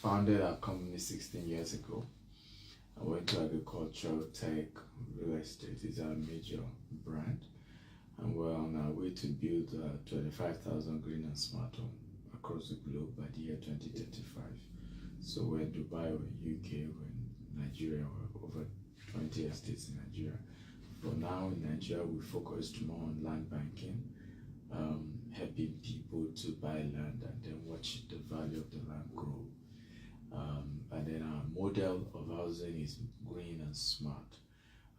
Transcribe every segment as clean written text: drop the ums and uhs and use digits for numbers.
founded our company 16 years ago. I went to agriculture, tech, real estate is our major brand. And we're on our way to build 25,000 green and smart home across the globe by the year 2035. So we're in Dubai, we're in UK, we're in Nigeria, we're over 20 estates in Nigeria. For now in Nigeria, we focused more on land banking, helping people to buy land and then watch the value of the land grow. And then our model of housing is green and smart.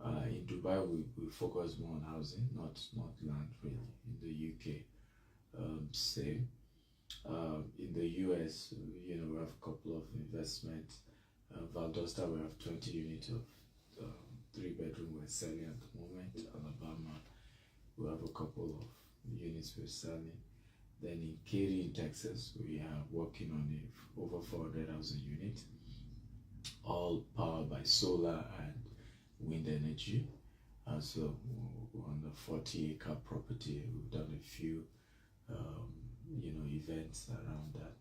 In Dubai, we focus more on housing, not land really. In the UK, same. In the US, we have a couple of investments. Valdosta, we have 20 units of 3-bedroom we're selling at the moment. Alabama, we have a couple of units we're selling. Then in Katy, in Texas, we are working on over 400,000 units, all powered by solar and wind energy. So on the 40-acre property, we've done a few, events around that.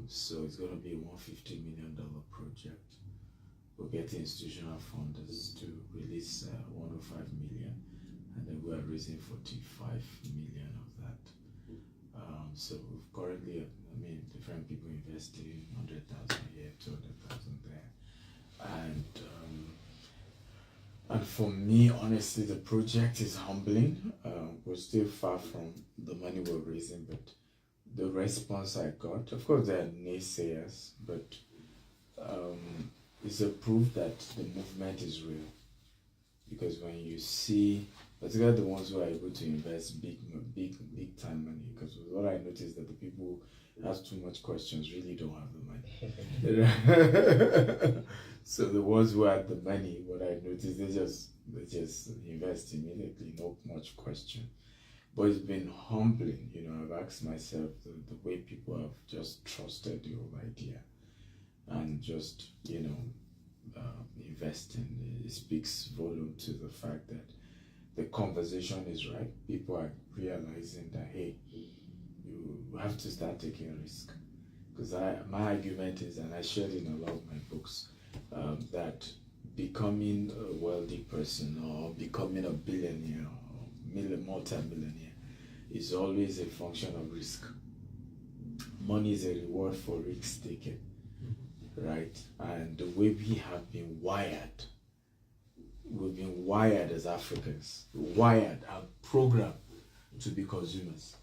So it's going to be a $150 million project. We're getting institutional funders to release 105 million, and then we're raising 45 million of that. So we've currently, different people investing 100,000 here, 200,000 there, and for me, honestly, the project is humbling. We're still far from the money we're raising, but the response I got, of course, there are naysayers, but it's a proof that the movement is real. Because when you see, particularly the ones who are able to invest big time money, because what I noticed that the people who ask too much questions really don't have the money. So the ones who have the money, what I noticed, they just invest immediately, no much question. But it's been humbling, I've asked myself the way people have just trusted the whole idea and just, investing. It speaks volume to the fact that the conversation is right. People are realizing that, hey, you have to start taking a risk. Because my argument is, and I shared in a lot of my books, that becoming a wealthy person or becoming a billionaire or multi-millionaire is always a function of risk. Money is a reward for risk taking, right? And the way we have been wired, we've been wired as Africans, wired and programmed to be consumers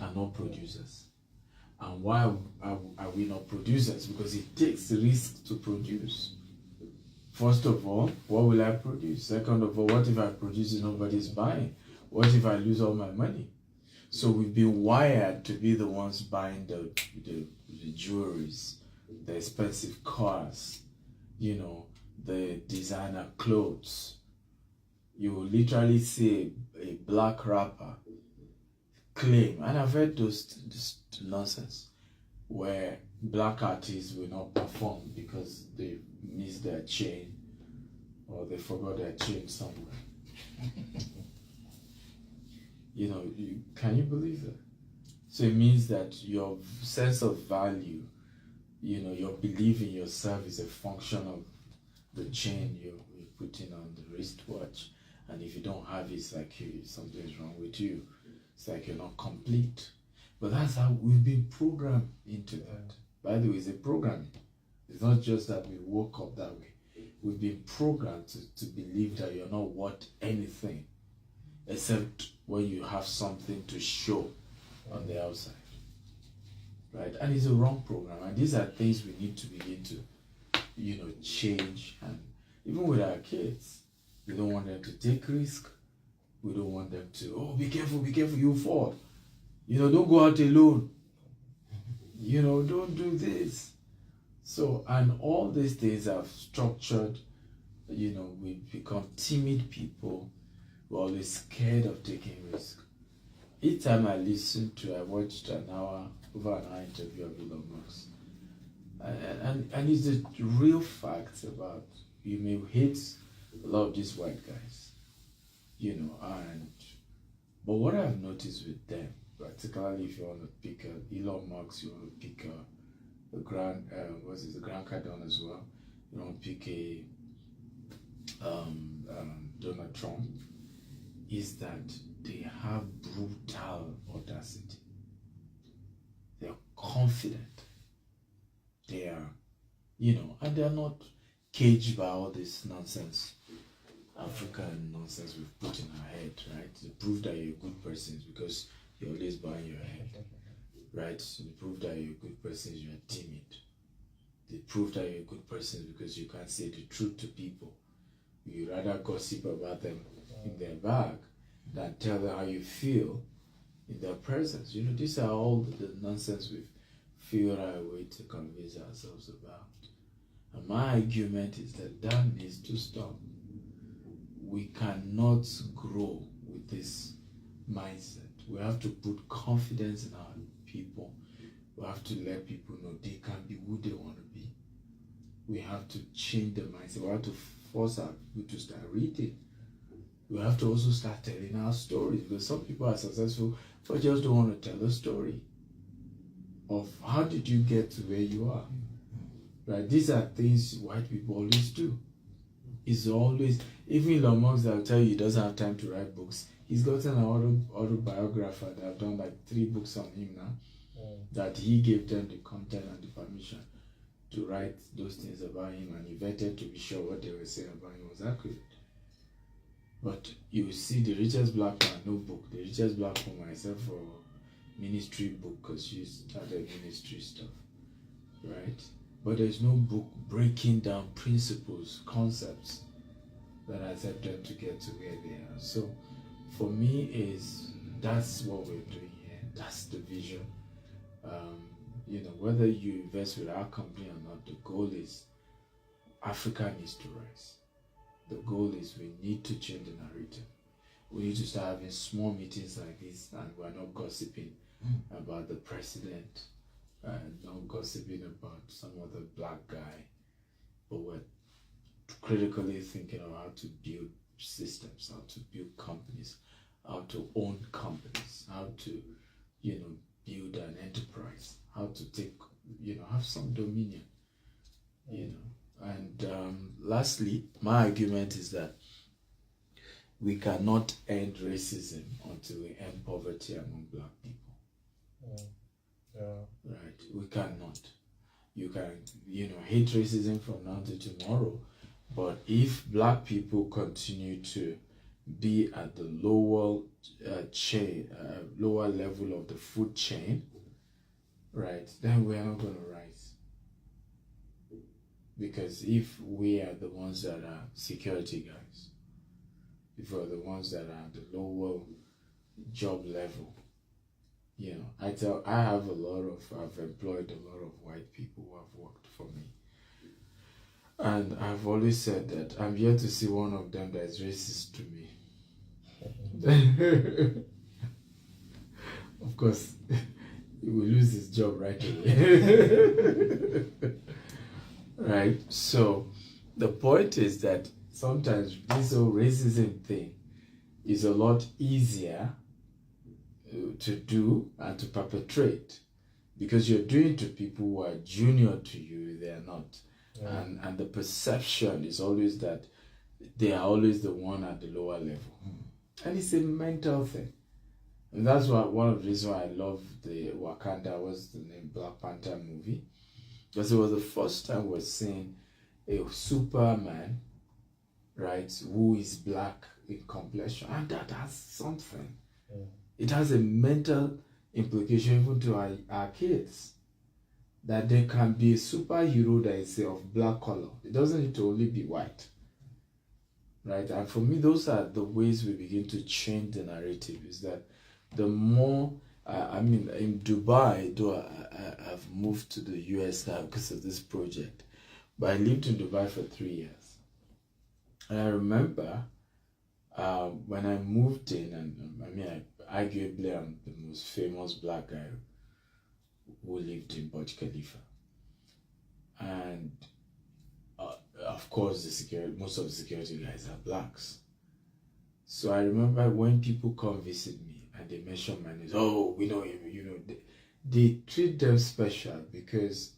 and not producers. And why are we not producers? Because it takes risk to produce. First of all, what will I produce? Second of all, what if I produce and nobody's buying? What if I lose all my money? So we've been wired to be the ones buying the jewelries, the expensive cars, the designer clothes. You will literally see a black rapper claim, and I've heard this nonsense, where black artists will not perform because they missed their chain or they forgot their chain somewhere. Can you believe that? So it means that your sense of value, your belief in yourself is a function of the chain you're putting on the wristwatch. And if you don't have it, it's like something's wrong with you. It's like you're not complete. But that's how we've been programmed into that. By the way, it's a programming. It's not just that we woke up that way. We've been programmed to believe that you're not worth anything except when you have something to show on the outside. Right? And it's a wrong program. And these are things we need to begin to, change. And even with our kids, we don't want them to take risk. We don't want them to, be careful, you fall. Don't go out alone. Don't do this. So, and all these things have structured, we've become timid people. We're always scared of taking risk. Each time I watched over an hour interview of Elon Musk. And it's the real facts about, you may hate a lot of these white guys, but what I've noticed with them, particularly if you want to pick Elon Musk, you want to pick Grant Cardone as well. You don't pick a Donald Trump. Is that they have brutal audacity. They're confident. They are, and they're not caged by all this nonsense, African nonsense we've put in our head, right? To prove that you're a good person is because you're always bowing your head, right? To prove that you're a good person is you're timid. They prove that you're a good person because you can't say the truth to people. You rather gossip about them in their bag than tell them how you feel in their presence. These are all the nonsense we've figured out a way to convince ourselves about. And my argument is that needs to stop. We cannot grow with this mindset. We have to put confidence in our people. We have to let people know they can be who they want to be. We have to change the mindset. We have to force our people to start reading. We have to also start telling our stories, because some people are successful but just don't want to tell a story of how did you get to where you are. Right? These are things white people always do. It's always, even Elon Musk, that will tell you he doesn't have time to write books. He's gotten an autobiographer that have done like 3 books on him now, that he gave them the content and the permission to write those things about him, and he vetted to be sure what they were saying about him was accurate. But you see the richest black man, no book. The richest black woman, except for ministry book, because she started ministry stuff, right? But there's no book breaking down principles, concepts that has helped them to get to where they are. So for me, that's what we're doing here. That's the vision. Whether you invest with our company or not, the goal is Africa needs to rise. The goal is we need to change the narrative. We need to start having small meetings like this, and we're not gossiping about the president, not gossiping about some other black guy, but we're critically thinking of how to build systems, how to build companies, how to own companies, how to, build an enterprise, how to take, have some dominion, And lastly, my argument is that we cannot end racism until we end poverty among black people. Right? We cannot. You can, hate racism from now to tomorrow, but if black people continue to be at the lower lower level of the food chain, right, then we are not going to rise. Because if we are the ones that are security guys, if we're the ones that are at the lower job level, I've employed a lot of white people who have worked for me. And I've always said that I'm yet to see one of them that is racist to me. Of course, he will lose his job right away. Right? So the point is that sometimes this whole racism thing is a lot easier to do and to perpetrate, because you're doing it to people who are junior to you, they are not. And the perception is always that they are always the one at the lower level. And it's a mental thing. And that's one of the reasons why I love the Wakanda, was the name, Black Panther movie. Because it was the first time we're seeing a Superman, right, who is black in complexion. And that has something. It has a mental implication even to our kids. That there can be a superhero that is of black color. It doesn't need to only be white. Right? And for me, those are the ways we begin to change the narrative. Is that the more, in Dubai, though I've moved to the US now because of this project, but I lived in Dubai for 3 years. And I remember when I moved in, and arguably I'm the most famous black guy who lived in Burj Khalifa. And of course, most of the security guys are blacks. So I remember when people come visit me and they mention my name, oh, we know him, they treat them special because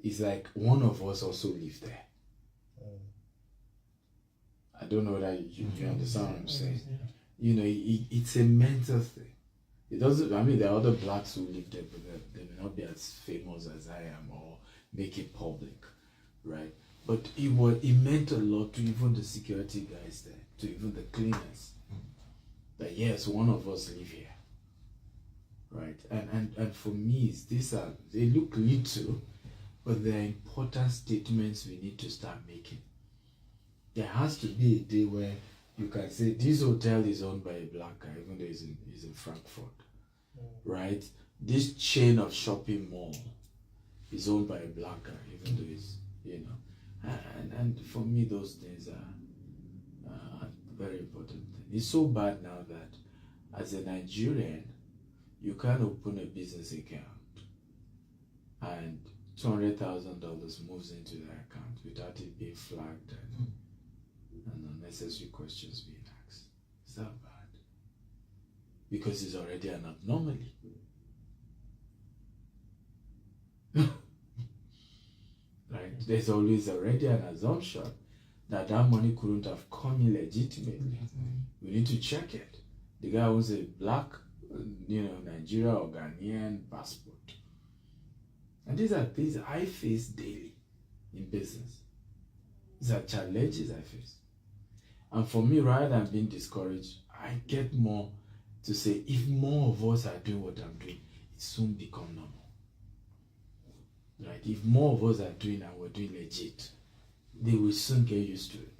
it's like one of us also live there. I don't know that you understand what I'm saying. You know, it's a mental thing. It doesn't, I mean, there are other blacks who live there, but they may not be as famous as I am or make it public, right? But it meant a lot to even the security guys there, to even the cleaners. That yes, one of us live here, right? And for me, they look little, but they're important statements we need to start making. There has to be a day where you can say this hotel is owned by a black guy, even though he's in Frankfurt, right? This chain of shopping mall is owned by a black guy, even though he's, you know. And for me, those things are very important thing. It's so bad now that as a Nigerian, you can't open a business account and $200,000 moves into the account without it being flagged and unnecessary questions being asked. Is that bad? Because it's already an abnormality. Right? There's always already an assumption that money couldn't have come in legitimately. We need to check it. The guy owns a black, Nigeria or Ghanaian passport. And these are things I face daily in business. These are challenges I face. And for me, rather than being discouraged, I get more to say, if more of us are doing what I'm doing, it soon become normal. Right? If more of us are doing and we're doing legit, they will soon get used to it.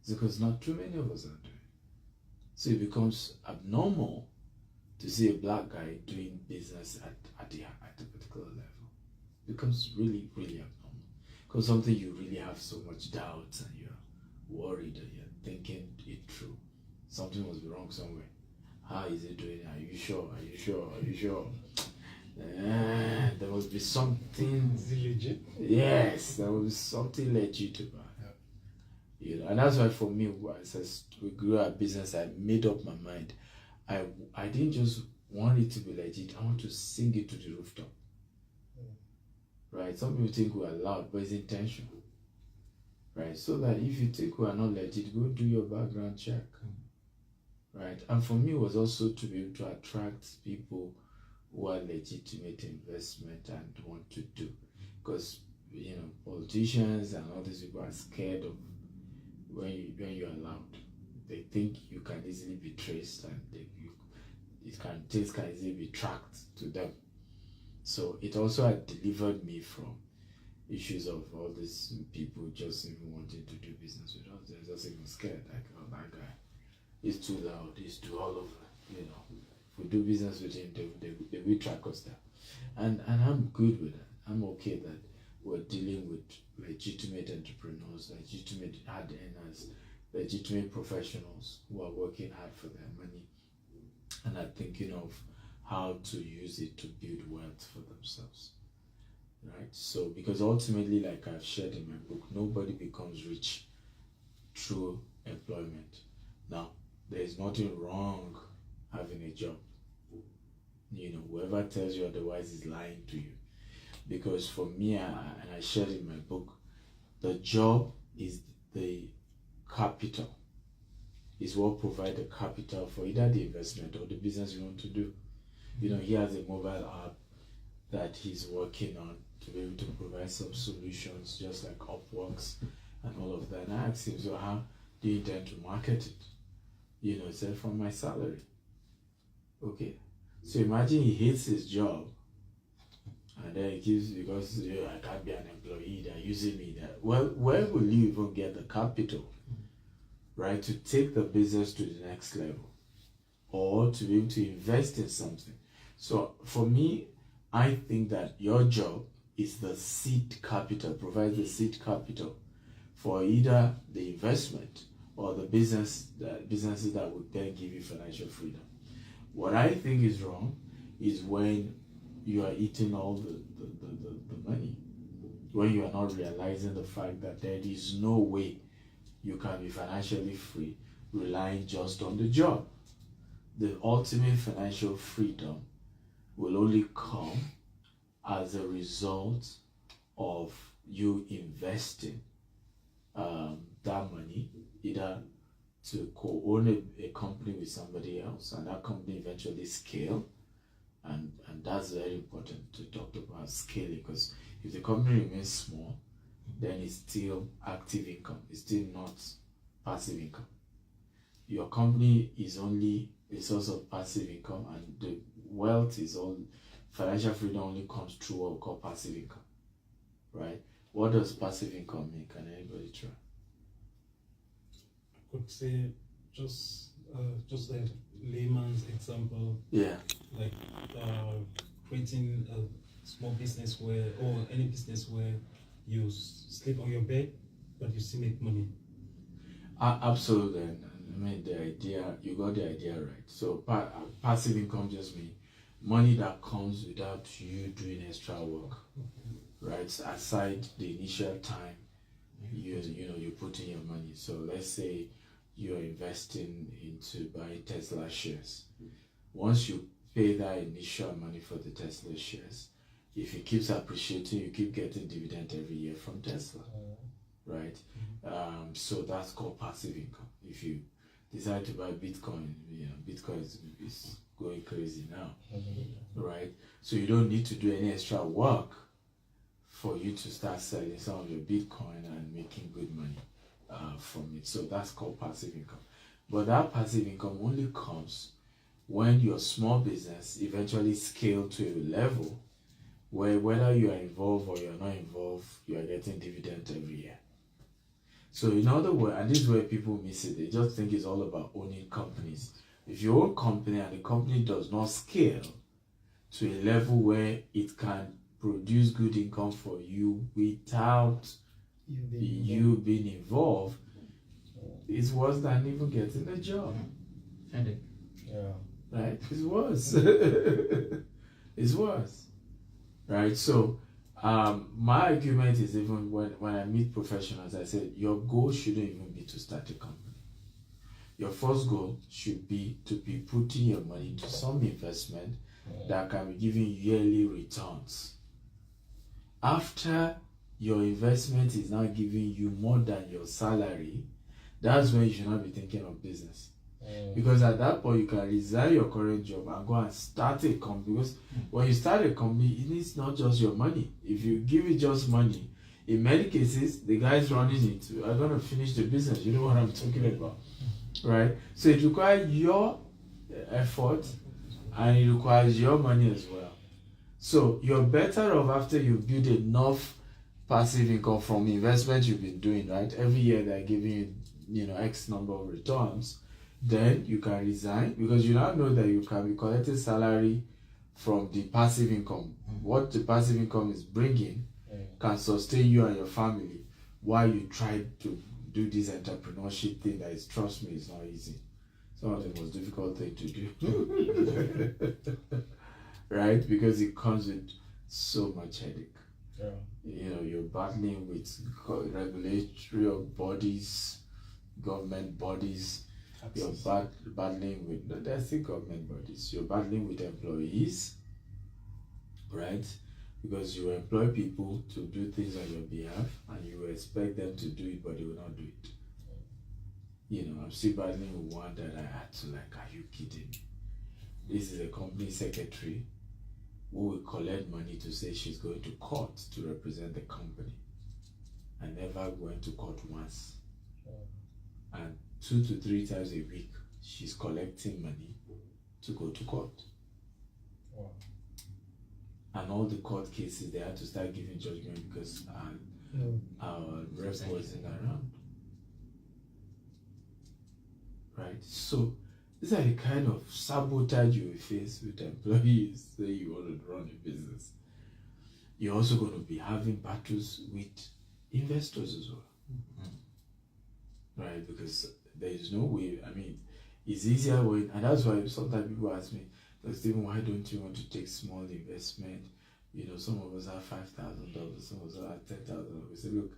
It's because not too many of us are doing it. So it becomes abnormal to see a black guy doing business at a particular level. It becomes really, really abnormal. Because something you really have so much doubt and you're worried and you're thinking it through. Something must be wrong somewhere. How is it doing? Are you sure? Are you sure? Are you sure? There must be something. Is it legit? Yes, there must be something legit about it. You know, and that's why for me, as we grew our business, I made up my mind. I didn't just want it to be legit. I want to sing it to the rooftop. Right? Some people think we are loud, but it's intentional. Right? So that if you think we are not legit, go do your background check. Right? And for me, it was also to be able to attract people who are legitimate investment and want to do. Because, politicians and all these people are scared of when you're loud. They think you can easily be traced and things can easily be tracked to them. So it also had delivered me from issues of all these people just even wanting to do business with us. They're just even scared. Like, oh, that guy is too loud, he's too all over. If we do business with him, they will track us down. And I'm good with that. I'm okay that we're dealing with legitimate entrepreneurs, legitimate hard earners, legitimate professionals who are working hard for their money and are thinking of how to use it to build wealth for themselves. Right? So, because ultimately, like I've shared in my book, nobody becomes rich through employment. Now, there is nothing wrong having a job. Whoever tells you otherwise is lying to you. Because for me, and I shared in my book, the job is the capital. Is what provides the capital for either the investment or the business you want to do. He has a mobile app that he's working on to be able to provide some solutions, just like Upworks and all of that. And I asked him, so how do you intend to market it? He said, from my salary. Okay. So imagine he hates his job and then he gives, because I can't be an employee, they're using me. Well, where will you even get the capital, right, to take the business to the next level or to be able to invest in something? So for me, I think that your job is the seed capital, provides the seed capital for either the investment or the businesses that would then give you financial freedom. What I think is wrong is when you are eating all the money, when you are not realizing the fact that there is no way you can be financially free relying just on the job. The ultimate financial freedom will only come as a result of you investing that money either to co-own a company with somebody else, and that company eventually scale, and that's very important to talk about scaling, because if the company remains small, then it's still active income, it's still not passive income. Your company is only a source of passive income, and the wealth is all, financial freedom only comes through what we call passive income, right? What does passive income mean? Can anybody try? I could say just a layman's example. Yeah. Like creating a small business or any business where you sleep on your bed, but you still make money. Absolutely. I mean, the idea, you got the idea right. So passive income just means money that comes without you doing extra work, right? Aside the initial time you put in your money. So let's say you're investing into buying Tesla shares. Once you pay that initial money for the Tesla shares, if it keeps appreciating, you keep getting dividend every year from Tesla, right? So that's called passive income. If you decide to buy Bitcoin, Bitcoin is going crazy now, right? So you don't need to do any extra work for you to start selling some of your Bitcoin and making good money from it. So that's called passive income. But that passive income only comes when your small business eventually scales to a level where whether you are involved or you're not involved, you are getting dividend every year. So in other words, and this is where people miss it, they just think it's all about owning companies. If you own a company and the company does not scale to a level where it can produce good income for you without you being involved, it's worse than even getting a job. Yeah. Right? It's worse. It's worse. Right? So my argument is, even when I meet professionals, I said your goal shouldn't even be to start a company. Your first goal should be to be putting your money into some investment that can be giving yearly returns. After your investment is now giving you more than your salary, that's when you should not be thinking of business. Because at that point, you can resign your current job and go and start a company. Because when you start a company, it needs not just your money. If you give it just money, in many cases, the guys running it are going to finish the business. You know what I'm talking about, right? So it requires your effort and it requires your money as well. So you're better off after you build enough passive income from investment you've been doing, right? Every year they're giving you, X number of returns. Then you can resign, because you now know that you can be collecting salary from the passive income. What the passive income is bringing can sustain you and your family while you try to do this entrepreneurship thing that is, trust me, it's not easy. Some of the most difficult thing to do. Right? Because it comes with so much headache. You're battling with regulatory bodies, government bodies. You're battling with, there's still government bodies. You're battling with employees, right? Because you employ people to do things on your behalf and you expect them to do it, but they will not do it. I'm still battling with one that I had to, are you kidding me? This is a company secretary who will collect money to say she's going to court to represent the company. I never went to court once. And 2 to 3 times a week, she's collecting money to go to court. Wow. And all the court cases, they had to start giving judgment because our rep wasn't around. Right? So these are the kind of sabotage you will face with employees say you want to run a business. You're also going to be having battles with investors as well. Right? Because there is no way, it's easier when, and that's why sometimes people ask me, Stephen, why don't you want to take small investment? Some of us have $5,000, some of us have $10,000. We say, look,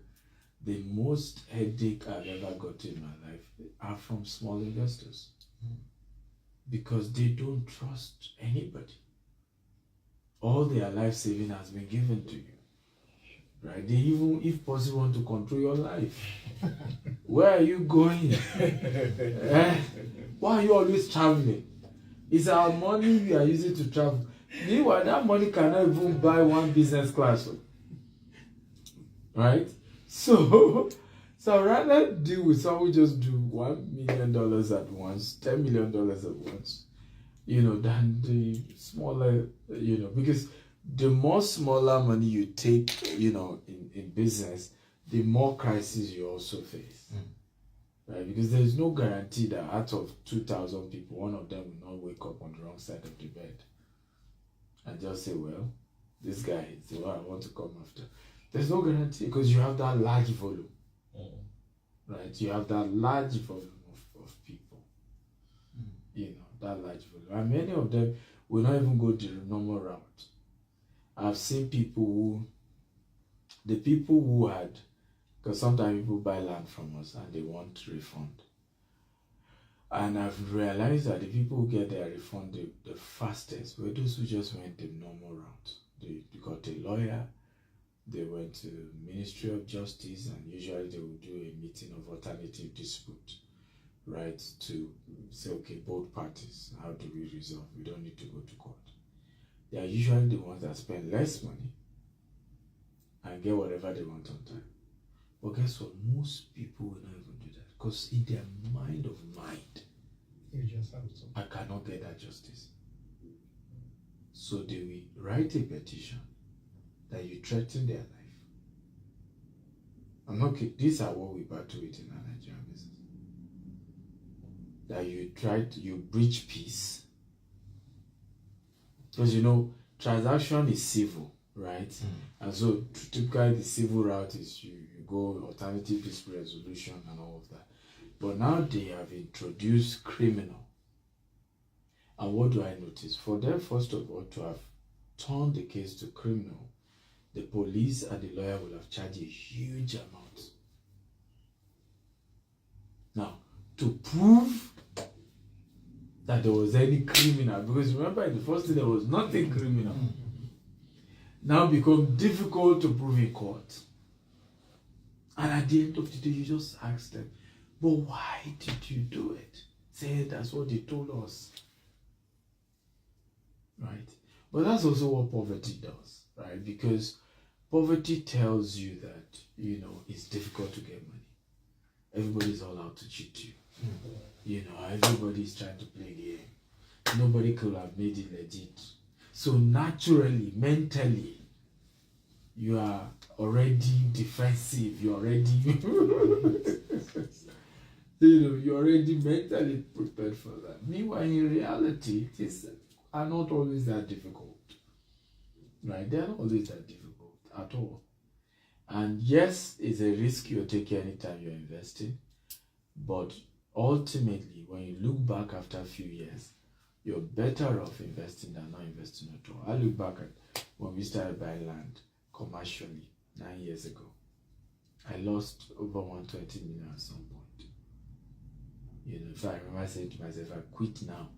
the most headache I've ever got in my life are from small investors. Because they don't trust anybody. All their life saving has been given to you. right? They even, if possible, want to control your life. Where are you going? Why are you always traveling? It's our money we are using to travel. Meanwhile, that money cannot even buy one business class, right? So I'd rather deal with someone who just do $1 million at once, $10 million at once, than the smaller, because the more smaller money you take, in business, the more crises you also face. Right? Because there is no guarantee that out of 2,000 people, one of them will not wake up on the wrong side of the bed and just say, well, this guy is the one I want to come after. There's no guarantee because you have that large volume. Right? You have that large volume of people. That large volume. And many of them will not even go the normal route. I've seen people who had, because sometimes people buy land from us and they want refund. And I've realized that the people who get their refund the fastest were those who just went the normal route. They got a lawyer, they went to the Ministry of Justice, and usually they will do a meeting of alternative dispute, right? To say, okay, both parties, how do we resolve? We don't need to go to court. They are usually the ones that spend less money and get whatever they want on time. But guess what? Most people will not even do that because in their mind, You just have to. I cannot get that justice. So they will write a petition that you threaten their life. I'm not kidding. These are what we battle with in our Nigerian business. That you breach peace. Because transaction is civil, right? And so typically the civil route is you go alternative dispute resolution and all of that. But now they have introduced criminal. And what do I notice? For them, first of all, to have turned the case to criminal, the police and the lawyer will have charged a huge amount. Now, to prove that there was any criminal, because remember in the first thing there was nothing criminal, now become difficult to prove in court. And at the end of the day, you just ask them, but why did you do it? Say that's what they told us. Right? But that's also what poverty does, right? Because poverty tells you that, it's difficult to get money. Everybody's all out to cheat you. Everybody's trying to play a game. Nobody could have made it legit. So naturally, mentally, you are already defensive. You're already, you're already mentally prepared for that. Meanwhile, in reality, things are not always that difficult. Right? They're not always that difficult at all. And yes, it's a risk you're taking anytime you're investing. But ultimately, when you look back after a few years, you're better off investing than not investing at all. I look back at when we started buying land commercially 9 years ago. I lost over 120 million at some point. If I remember saying to myself, if I quit now,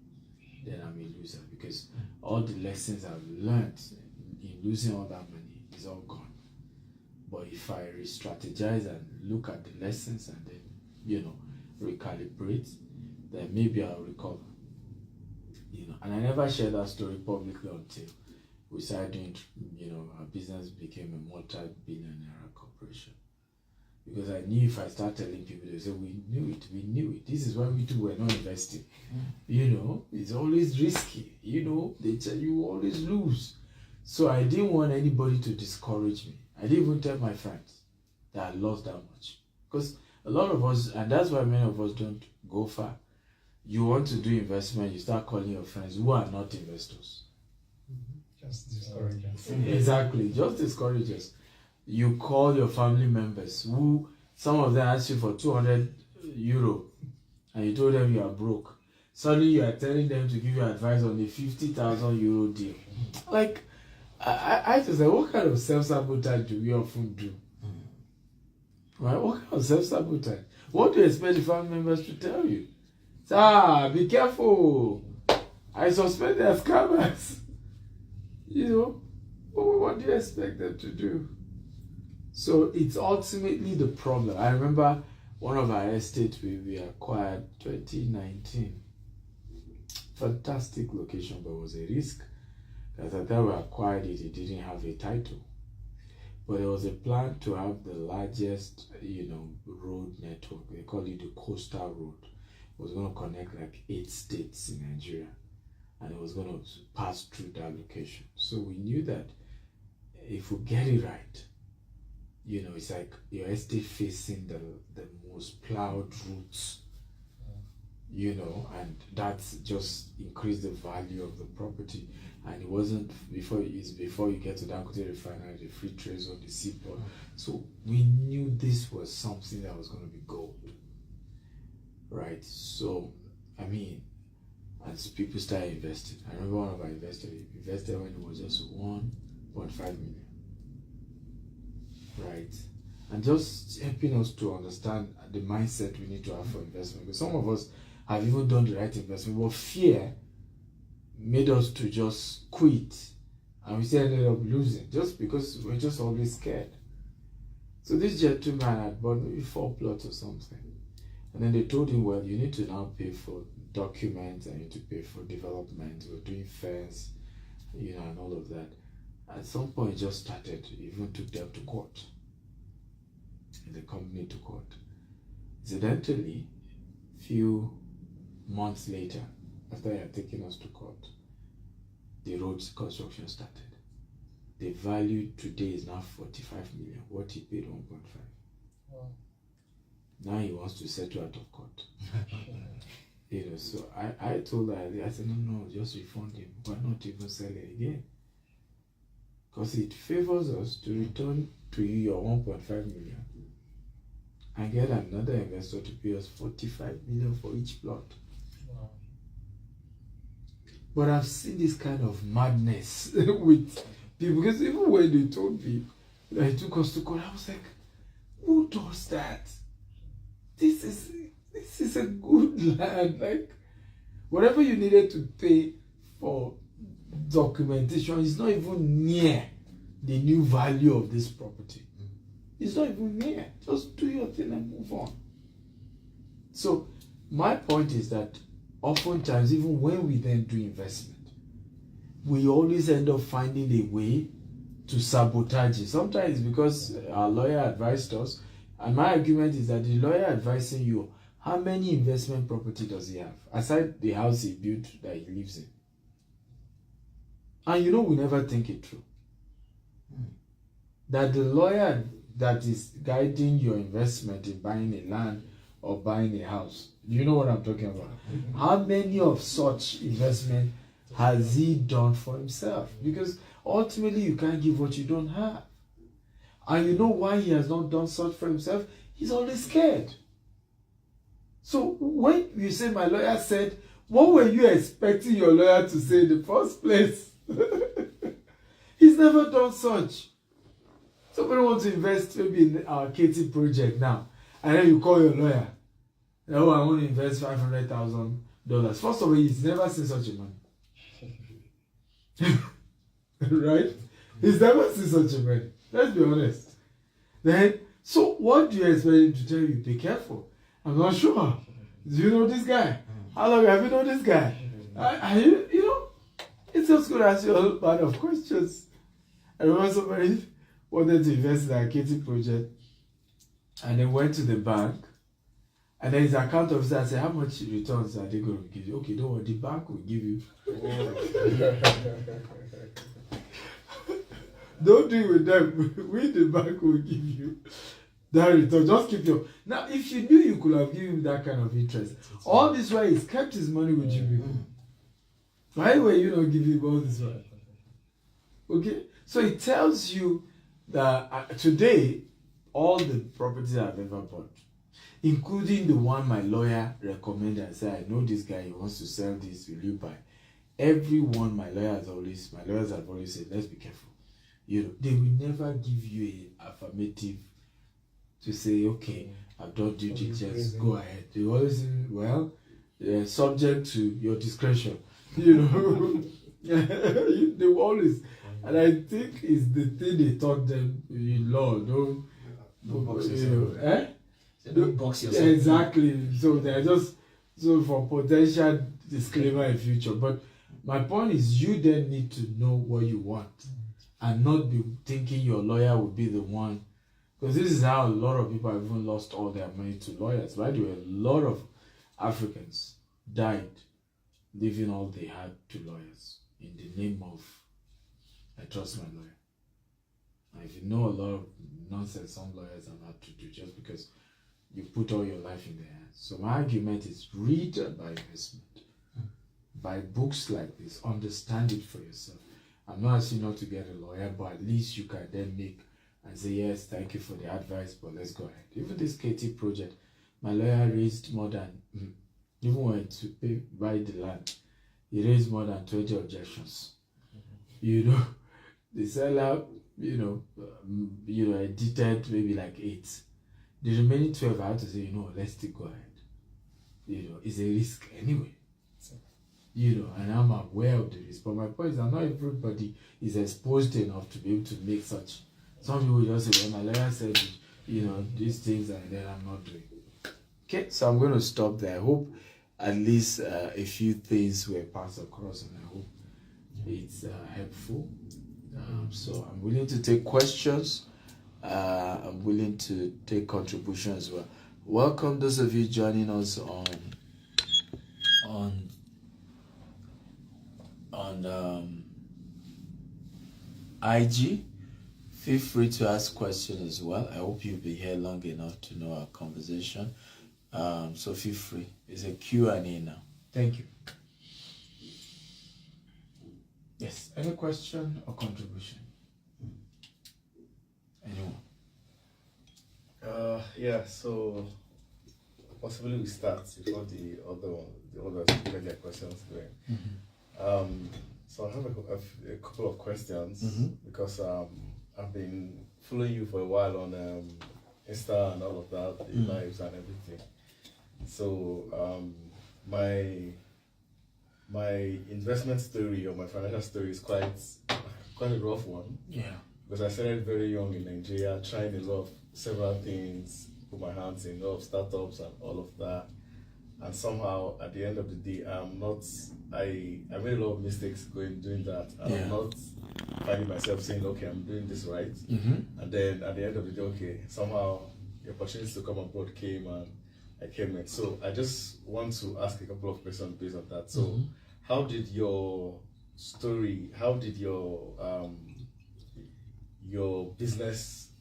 then I'm a loser, because all the lessons I've learned in losing all that money is all gone. But if I re-strategize and look at the lessons and then, recalibrate, then maybe I'll recover. And I never shared that story publicly until we started doing, our business became a multi-billion-naira corporation. Because I knew if I start telling people, they say, we knew it. This is why we too were not investing. It's always risky. They tell you always lose. So I didn't want anybody to discourage me. I didn't even tell my friends that I lost that much. Because a lot of us, and that's why many of us don't go far. You want to do investment, you start calling your friends who are not investors. Just discourage us. Exactly, just discourage us. You call your family members who, some of them ask you for 200 euro and you told them you are broke. Suddenly you are telling them to give you advice on a 50,000 euro deal. Like, I just say, what kind of self-sabotage do we often do? Right? What kind of self-sabotage? What do you expect the family members to tell you? Say, be careful. I suspect they are scammers. What do you expect them to do? So it's ultimately the problem. I remember one of our estates we acquired 2019. Fantastic location, but it was a risk. Because at the time we acquired it, it didn't have a title. But there was a plan to have the largest, road network. They call it the coastal road. It was going to connect like 8 states in Nigeria. And it was going to pass through that location. So we knew that if we get it right, it's like your estate facing the most plowed routes, and that's just increased the value of the property. And it wasn't before you get to Dangote refinery, the free trade zone, the seaport. So we knew this was something that was going to be gold, right? So as people started investing, I remember one of our investors invested when it was just 1.5 million, right? And just helping us to understand the mindset we need to have for investment. Because some of us have even done the right investment, but fear made us to just quit, and we still ended up losing just because we're just always scared. So this gentleman had bought maybe 4 plots or something, and then they told him, well, you need to now pay for documents and you need to pay for development. We're doing fence, and all of that. At some point, it just started. He even took them to court, and the company to court. Incidentally, few months later, after he had taken us to court, the road's construction started. The value today is now 45 million. What he paid 1.5. Wow. Now he wants to settle out of court. So I told her, I said, no, just refund him. Why not even sell it again? Because it favors us to return to you your 1.5 million and get another investor to pay us 45 million for each plot. Wow. But I've seen this kind of madness with people, because even when they told me that he took us to court, I was like, who does that? This is a good land. Like, whatever you needed to pay for documentation is not even near the new value of this property. It's not even near. Just do your thing and move on. So my point is that oftentimes, even when we then do investment, we always end up finding a way to sabotage it. Sometimes because our lawyer advised us, and my argument is that the lawyer advising you, how many investment property does he have aside the house he built that he lives in? And we never think it through. That the lawyer that is guiding your investment in buying a land or buying a house, you know what I'm talking about? How many of such investment has he done for himself? Because ultimately you can't give what you don't have. And you know why he has not done such for himself? He's always scared. So when you say my lawyer said, what were you expecting your lawyer to say in the first place? He's never done such. Somebody wants to invest maybe in our Katie project now, and then you call your lawyer. Oh, I want to invest $500,000. First of all, he's never seen such a money. Right? He's never seen such a money. Let's be honest. Then, so what do you expect him to tell you? Be careful. I'm not sure. Do you know this guy? How long have you known this guy? It's just going to ask you a whole lot of questions. I remember somebody wanted to invest in a Katie project, and they went to the bank, and then his account officer said, how much returns are they going to give you? Okay, don't worry, the bank will give you. Don't deal with them. We, the bank, will give you that return. Just keep your... Now, if you knew you could have given him that kind of interest, all this while he's kept his money with you people. Why were you not giving him all this while? Okay? So it tells you that today, all the properties I've ever bought, including the one my lawyer recommended and said, I know this guy, he wants to sell this, will you buy? Every one my lawyers have always said, let's be careful. They will never give you an affirmative to say, okay, I've done due diligence, go ahead. They always say, well, subject to your discretion. They will always, and I think it's the thing they taught them in law. Don't box you yourself. know, eh? Don't box yourself. Exactly. So they're just so for potential disclaimer in future. But my point is, you then need to know what you want, and not be thinking your lawyer will be the one. Because this is how a lot of people have even lost all their money to lawyers. By the way, a lot of Africans died leaving all they had to lawyers in the name of I trust my lawyer. And if you know a lot of nonsense some lawyers are not to do just because you put all your life in their hands. So my argument is read about investment. Buy books like this. Understand it for yourself. I'm not asking you not to get a lawyer, but at least you can then make and say, yes, thank you for the advice, but let's go ahead. Even this KT project, my lawyer raised more than, even when to buy the land, he raised more than 20 objections. You know, the seller, edited maybe like 8. The remaining 12, I had to say, let's still go ahead. It's a risk anyway. And I'm aware of the risk. But my point is that not everybody is exposed enough to be able to make such. Some people just say, well, my lawyer said, these things, and then I'm not doing. Okay, so I'm going to stop there. I hope at least a few things were passed across, and I hope it's helpful. So I'm willing to take questions. I'm willing to take contributions as well. Welcome those of you joining us on IG. Feel free to ask questions as well. I hope you'll be here long enough to know our conversation. So feel free. It's a Q&A now. Thank you. Yes, any question or contribution? Anyone? Yeah, so possibly we start before the others get their questions going. So I have a couple of questions because I've been following you for a while on Insta and all of that, the lives and everything. So my investment story or my financial story is quite a rough one. Yeah. Because I started very young in Nigeria, trying several things, put my hands in a lot of startups and all of that. And somehow, at the end of the day, I made a lot of mistakes doing that. And I'm not finding myself saying, okay, I'm doing this right. And then at the end of the day, okay, somehow the opportunity to come abroad came and I came in. So I just want to ask a couple of questions based on that. So how did your story, how did your business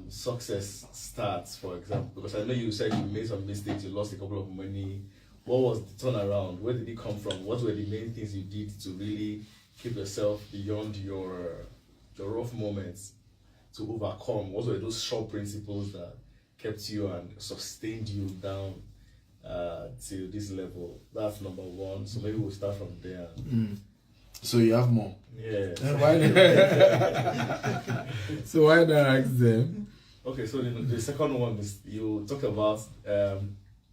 success start, for example? Because I know you said you made some mistakes, you lost a couple of money. What was the turnaround? Where did it come from? What were the main things you did to really keep yourself beyond your rough moments to overcome? What were those short principles that kept you and sustained you down to this level? That's number one. So maybe we'll start from there. So you have more? Yeah. So why not ask them? Okay, so the second one is you talked about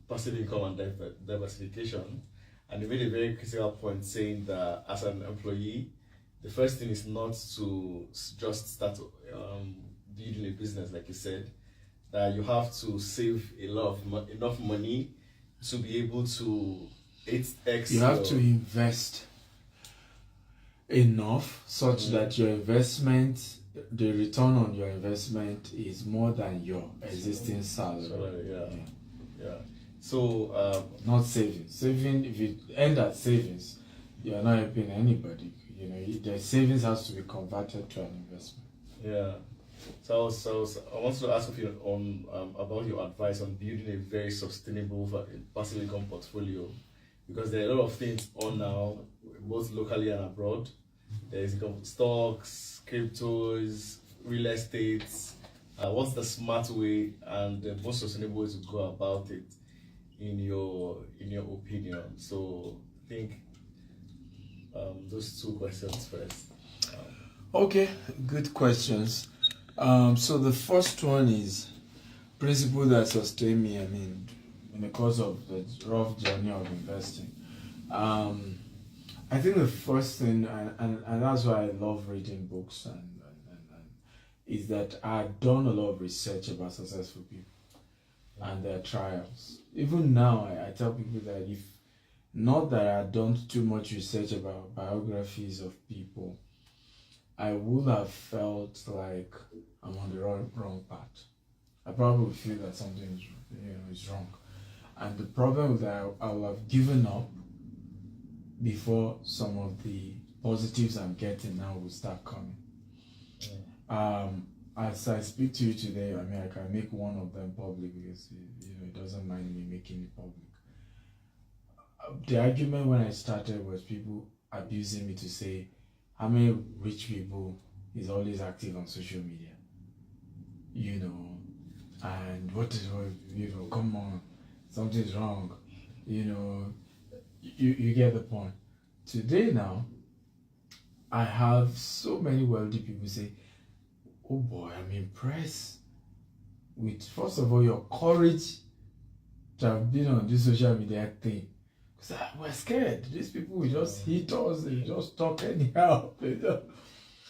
passive income and diversification, and you made a very critical point saying that as an employee, the first thing is not to just start building a business, like you said, that you have to save enough money to be able to 8x. You have to invest enough such that your investment, the return on your investment is more than your existing salary. Yeah. So not savings. Saving, if you end at savings, you are not helping anybody. The savings has to be converted to an investment. Yeah. So I wanted to ask you on about your advice on building a very sustainable passive income portfolio, because there are a lot of things on now, both locally and abroad. There is stocks, cryptos, real estate. What's the smart way and the most sustainable way to go about it, in your opinion? So I think those two questions first. Okay, good questions. So the first one is principle that sustain me. In the course of the rough journey of investing. I think the first thing, and that's why I love reading books, and is that I've done a lot of research about successful people and their trials. Even now, I tell people that if not that I've done too much research about biographies of people, I would have felt like I'm on the wrong path. I probably feel that something is wrong. And the problem is that I will have given up before some of the positives I'm getting now will start coming. As I speak to you today, I mean, I can make one of them public because it doesn't mind me making it public. The argument when I started was people abusing me to say, how many rich people is always active on social media? And what is, come on, something's wrong. You get the point. Today now, I have so many wealthy people say, oh boy, I'm impressed with, first of all, your courage to have been on this social media thing. Because we're scared. These people will just hit us, they just talk anyhow.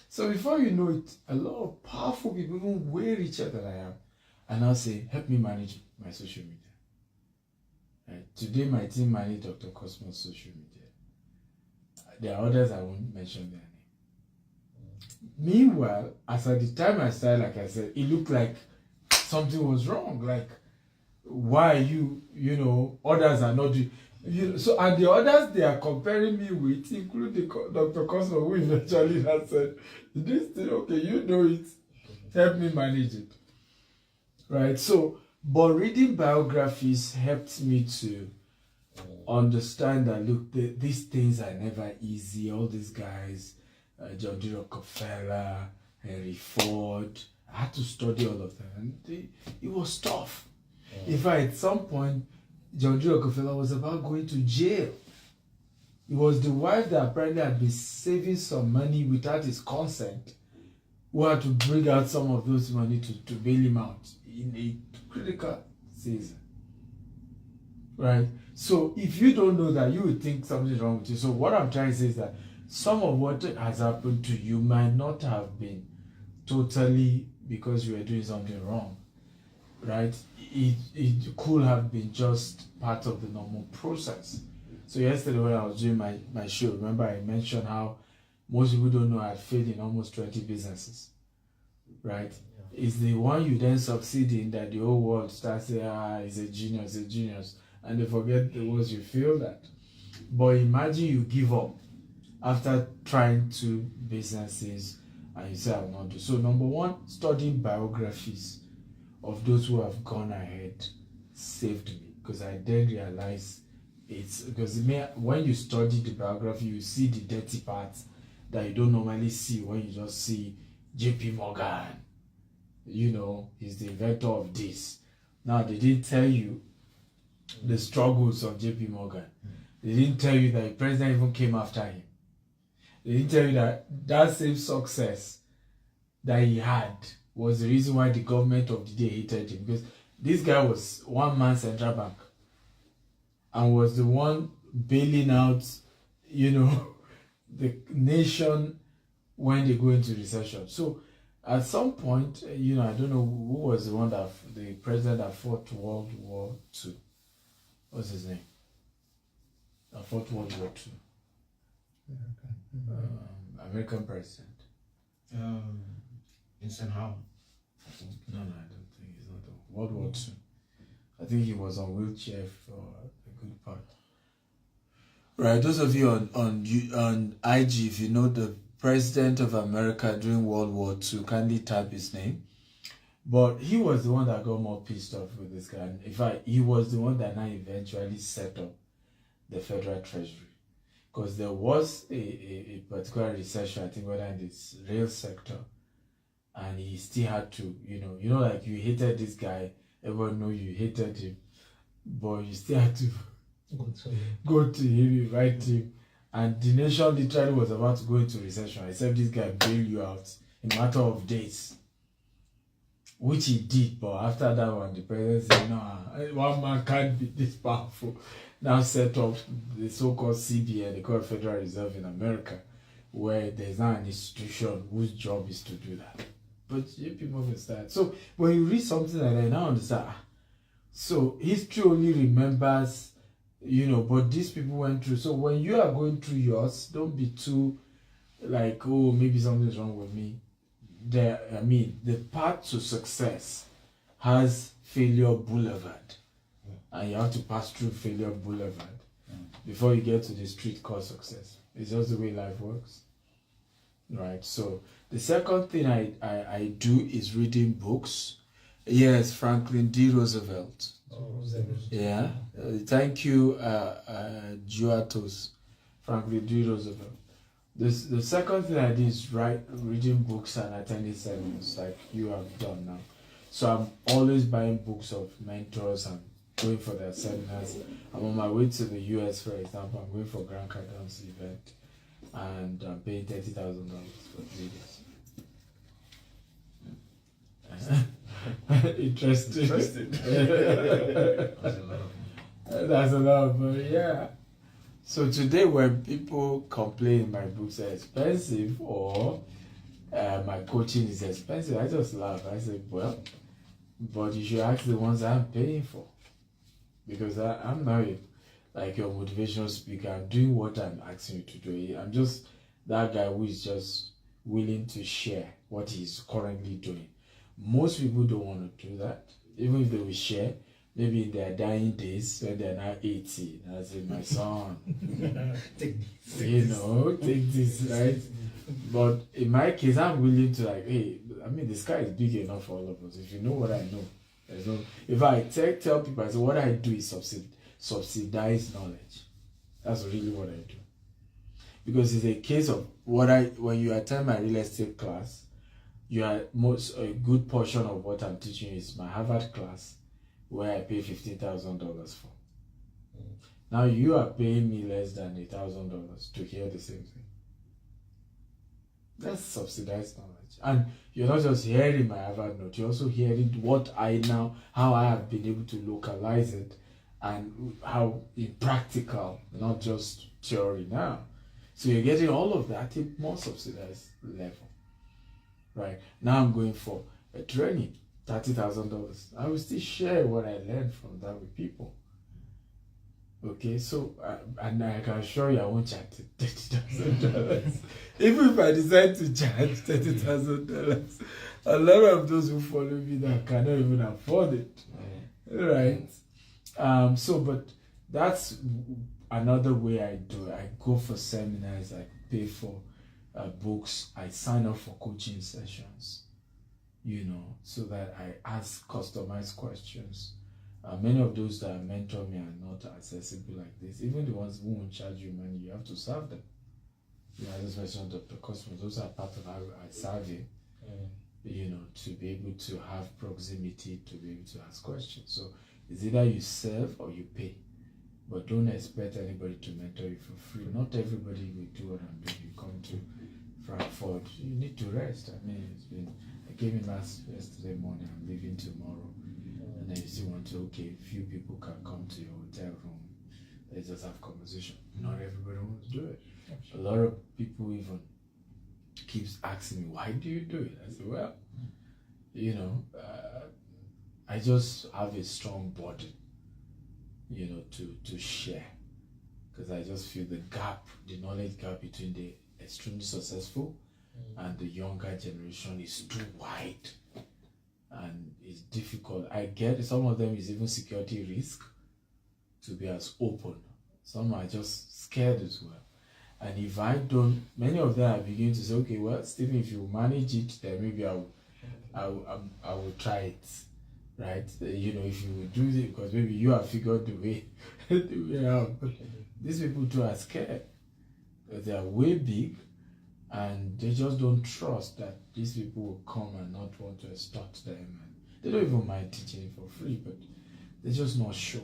So before you know it, a lot of powerful people, even way richer than I am, and I'll say, help me manage my social media. Right. Today, my team manage Dr. Cosmo's social media. There are others I won't mention their name. Meanwhile, as at the time I started, like I said, it looked like something was wrong. Like, why others are not doing. So, and the others they are comparing me with, including Dr. Cosmo, who eventually has said, this thing, okay, it, help me manage it. Right? So, but reading biographies helped me to understand that, look, these things are never easy. All these guys, John D. Rockefeller, Henry Ford, I had to study all of them. And it was tough. In fact, at some point, John D. Rockefeller was about going to jail. It was the wife that apparently had been saving some money without his consent who had to bring out some of those money to bail him out in a critical season. Right? So if you don't know that, you would think something's wrong with you. So what I'm trying to say is that some of what has happened to you might not have been totally because you were doing something wrong. Right? It could have been just part of the normal process. So yesterday when I was doing my show, remember I mentioned how most people don't know I failed in almost 20 businesses. Right? Yeah. It's the one you then succeed in that the whole world starts saying, he's a genius. And they forget the words you failed at. But imagine you give up after trying 2 businesses and you say, I'll not do. So number one, studying biographies of those who have gone ahead saved me, because I then realized it's because when you study the biography, you see the dirty parts that you don't normally see when you just see JP Morgan. He's the inventor of this. Now, they didn't tell you the struggles of JP Morgan. They didn't tell you that the president even came after him. They didn't tell you that same success that he had was the reason why the government of the day hated him, because this guy was one-man central bank and was the one bailing out, the nation when they go into recession. So at some point, I don't know who was the president that fought World War II. What's his name? That fought World War II. American president. Vincent Howard. No, I don't think he's not. World War II. I think he was on wheelchair for a good part. Right, those of you on IG, if you know the president of America during World War II, kindly type his name. But he was the one that got more pissed off with this guy. In fact, he was the one that now eventually set up the Federal Treasury. Because there was a particular recession, I think, whether in this rail sector, and he still had to, like you hated this guy, everyone knew you hated him, but you still had to go to him, invite him, and the nation literally was about to go into recession, except this guy bailed you out in a matter of days, which he did. But after that one, the president said, no, one man can't be this powerful. Now set up the so-called CBN, the called Federal Reserve in America, where there's now an institution whose job is to do that. but you people understand. So when you read something like that, you now understand. So history only remembers, but these people went through. So when you are going through yours, don't be too like, oh, maybe something's wrong with me. The path to success has failure boulevard, and you have to pass through failure boulevard before you get to the street called success. It's just the way life works, right? So the second thing I do is reading books. Yes, Franklin D. Roosevelt. Yeah, thank you, Juatos, Franklin D. Roosevelt. The second thing I did is reading books and attending seminars like you have done now. So I'm always buying books of mentors and going for their seminars. I'm on my way to the US, for example. I'm going for Grant Cardone's event, and I'm paying $30,000 for 3 days. Interesting. That's a lot of money, yeah. So today, when people complain my books are expensive or my coaching is expensive, I just laugh. I say, well, but you should ask the ones I'm paying for, because I'm not like your motivational speaker. I'm doing what I'm asking you to do. I'm just that guy who is just willing to share what he's currently doing. Most people don't want to do that. Even if they will share, maybe in their dying days when they're now 80, I say, my son, take this, right? But in my case, I'm willing to the sky is big enough for all of us. If you know what I know, if I tell people, I say, what I do is subsidize knowledge. That's really what I do. Because it's a case of when you attend my real estate class, a good portion of what I'm teaching is my Harvard class, where I pay $15,000 for. Now you are paying me less than $1,000 to hear the same thing. That's subsidized knowledge. And you're not just hearing my Harvard note, you're also hearing how I have been able to localize it, and how in practical, not just theory now. So you're getting all of that at a more subsidized level. Right? Now I'm going for a training, $30,000. I will still share what I learned from that with people. Okay, so and I can assure you I won't charge $30,000. Even if I decide to charge $30,000, a lot of those who follow me now cannot even afford it. Right? But that's another way I do it. I go for seminars, I pay for books, I sign up for coaching sessions, so that I ask customized questions. Many of those that mentor me are not accessible like this. Even the ones who won't charge you money, you have to serve them. I just mentioned the customers, those are part of how I serve you, to be able to have proximity, to be able to ask questions. So it's either you serve or you pay. But don't expect anybody to mentor you for free. Not everybody will do what I'm doing. You come to Frankfurt, you need to rest. I came in yesterday morning, I'm leaving tomorrow. And then you still want to, few people can come to your hotel room. Let's just have conversation. Not everybody wants to do it. A lot of people even keeps asking me, why do you do it? I say, well, I just have a strong body, to share. Because I just feel the knowledge gap between the extremely successful and the younger generation is too wide. And it's difficult. I get some of them is even security risk to be as open. Some are just scared as well. And if I don't, many of them are beginning to say, okay, well, Stephen, if you manage it, then maybe I will try it, right? If you will do it, because maybe you have figured the way out. But these people too are scared. They are way big, and they just don't trust that these people will come and not want to extort them. And they don't even mind teaching it for free, but they're just not sure.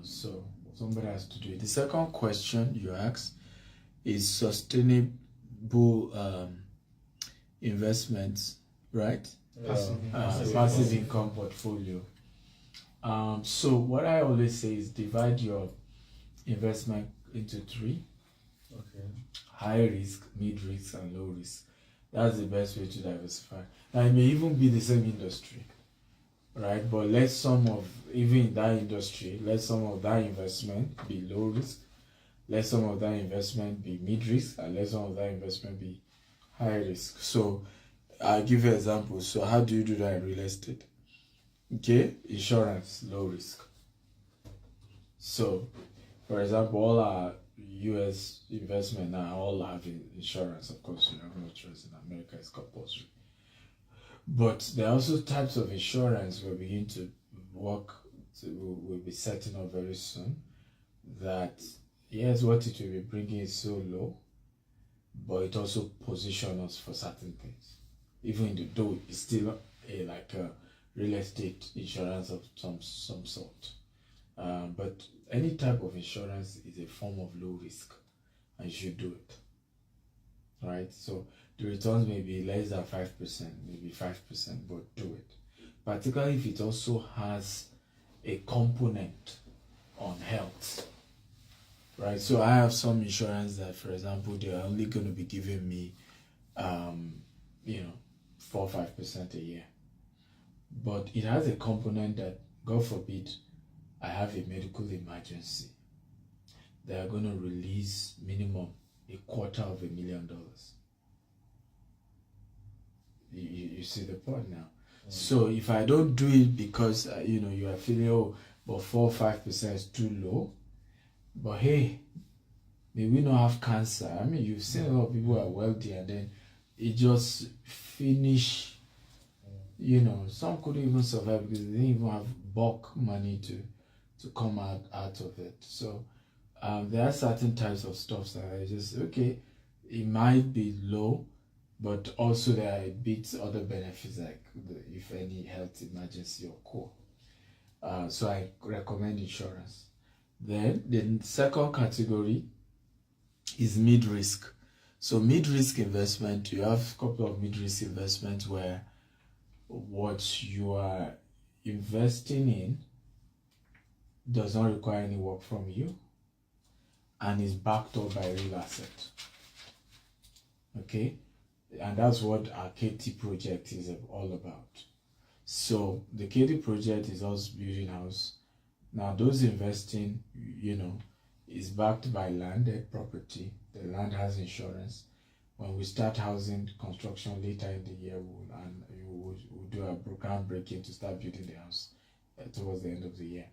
So somebody has to do it. The second question you asked is sustainable investments, right? Passive income portfolio. So what I always say is divide your investment into 3. Okay. High risk, mid risk, and low risk. That's the best way to diversify. Now, it may even be the same industry, right? But let some of, even in that industry, let some of that investment be low risk, let some of that investment be mid risk, and let some of that investment be high risk. So I'll give you an example. So how do you do that in real estate? Okay, insurance, low risk. So, for example, all our US investment now all have insurance. Of course, you have no choice. In America, it's compulsory. But there are also types of insurance we're beginning to work. We'll be setting up very soon. That yes, what it will be bringing is so low, but it also positions us for certain things. Even though it's still a real estate insurance of some sort. But any type of insurance is a form of low risk, and you should do it. Right? So the returns may be less than 5%, maybe 5%, but do it. Particularly if it also has a component on health. Right? So I have some insurance that, for example, they're only going to be giving me, 4 or 5% a year. But it has a component that, God forbid, I have a medical emergency. They are going to release minimum $250,000. You see the point now. So if I don't do it because you are feeling but 4 or 5% is too low, but hey, may we not have cancer. I mean, you've seen a lot of people who are wealthy and then it just finish. Some couldn't even survive because they didn't even have bulk money to come out of it. So there are certain types of stuff that are just okay. It might be low, but also there are bits other benefits like if any health emergency occur. So I recommend insurance. Then the second category is mid-risk. So mid-risk investment, you have a couple of mid-risk investments where what you are investing in does not require any work from you and is backed up by real asset. Okay? And that's what our KT project is all about. So the KT project is us building house. Now those investing, is backed by landed property. The land has insurance. When we start housing construction later in the year, we'll do a groundbreaking to start building the house towards the end of the year.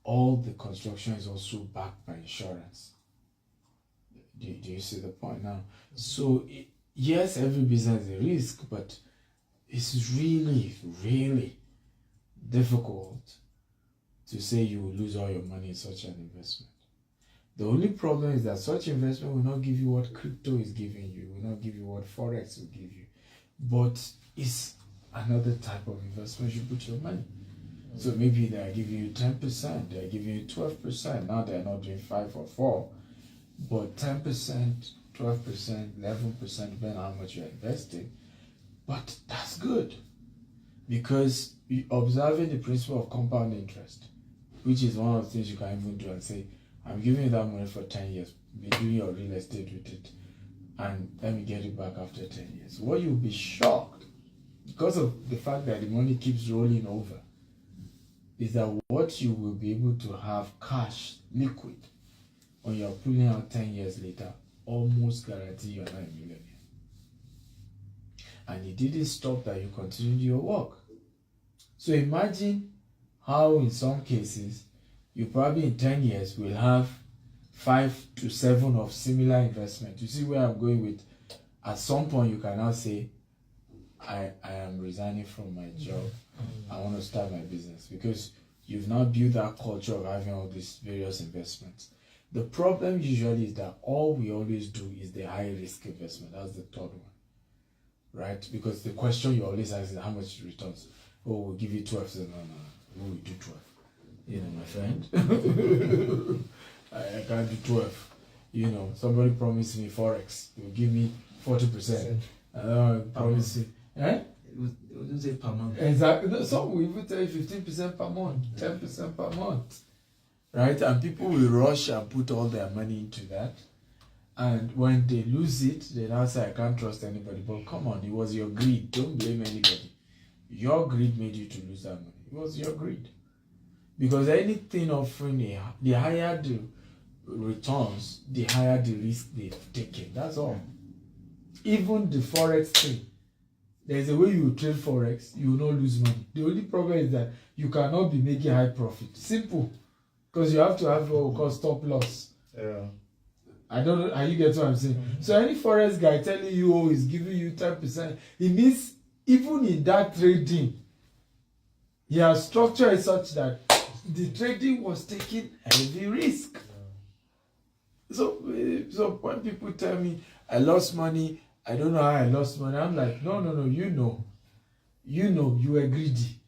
All the construction is also backed by insurance. Do you see the point now? So yes, every business is a risk, but it's really, really difficult to say you will lose all your money in such an investment. The only problem is that such investment will not give you what crypto is giving you, will not give you what Forex will give you. But it's another type of investment you put your money. So maybe they are giving you 10%, they are giving you 12%. Now they are not doing 5 or 4, but 10%, 12%, 11%, depending on how much you are investing. But that's good because you're observing the principle of compound interest, which is one of the things you can even do and say, I'm giving you that money for 10 years, be doing your real estate with it, and let me get it back after 10 years. Well, you'll be shocked because of the fact that the money keeps rolling over, is that what you will be able to have cash, liquid, when you're pulling out 10 years later, almost guarantee you're not a millionaire. And it didn't stop that you continued your work. So imagine how in some cases, you probably in 10 years will have 5 to 7 of similar investment. You see where I'm going with? At some point, you can now say, I am resigning from my job. I want to start my business because you've now built that culture of having all these various investments. The problem usually is that all we always do is the high risk investment. That's the third one, right? Because the question you always ask is how much it returns. Oh, we'll give you 12. So, no, we will do 12. My friend, I can't do 12. Somebody promised me Forex. They will give me 40%. I promise you. It wouldn't say per month. Exactly. Some will even tell you 15% per month, 10% per month. Right? And people will rush and put all their money into that. And when they lose it, they now say, I can't trust anybody. But come on, it was your greed. Don't blame anybody. Your greed made you to lose that money. It was your greed. Because anything offering, the higher the returns, the higher the risk they've taken. That's all. Even the Forex thing. There's a way you trade Forex, you will not lose money. The only problem is that you cannot be making high profit. Simple. Because you have to have what we call stop loss. Yeah. I don't know, are you get what I'm saying? So any Forex guy telling you, oh, he's giving you 10%, it means even in that trading, he has structured it such that the trading was taking heavy risk. So when people tell me I lost money, I don't know how I lost money, I'm like, no, you were greedy.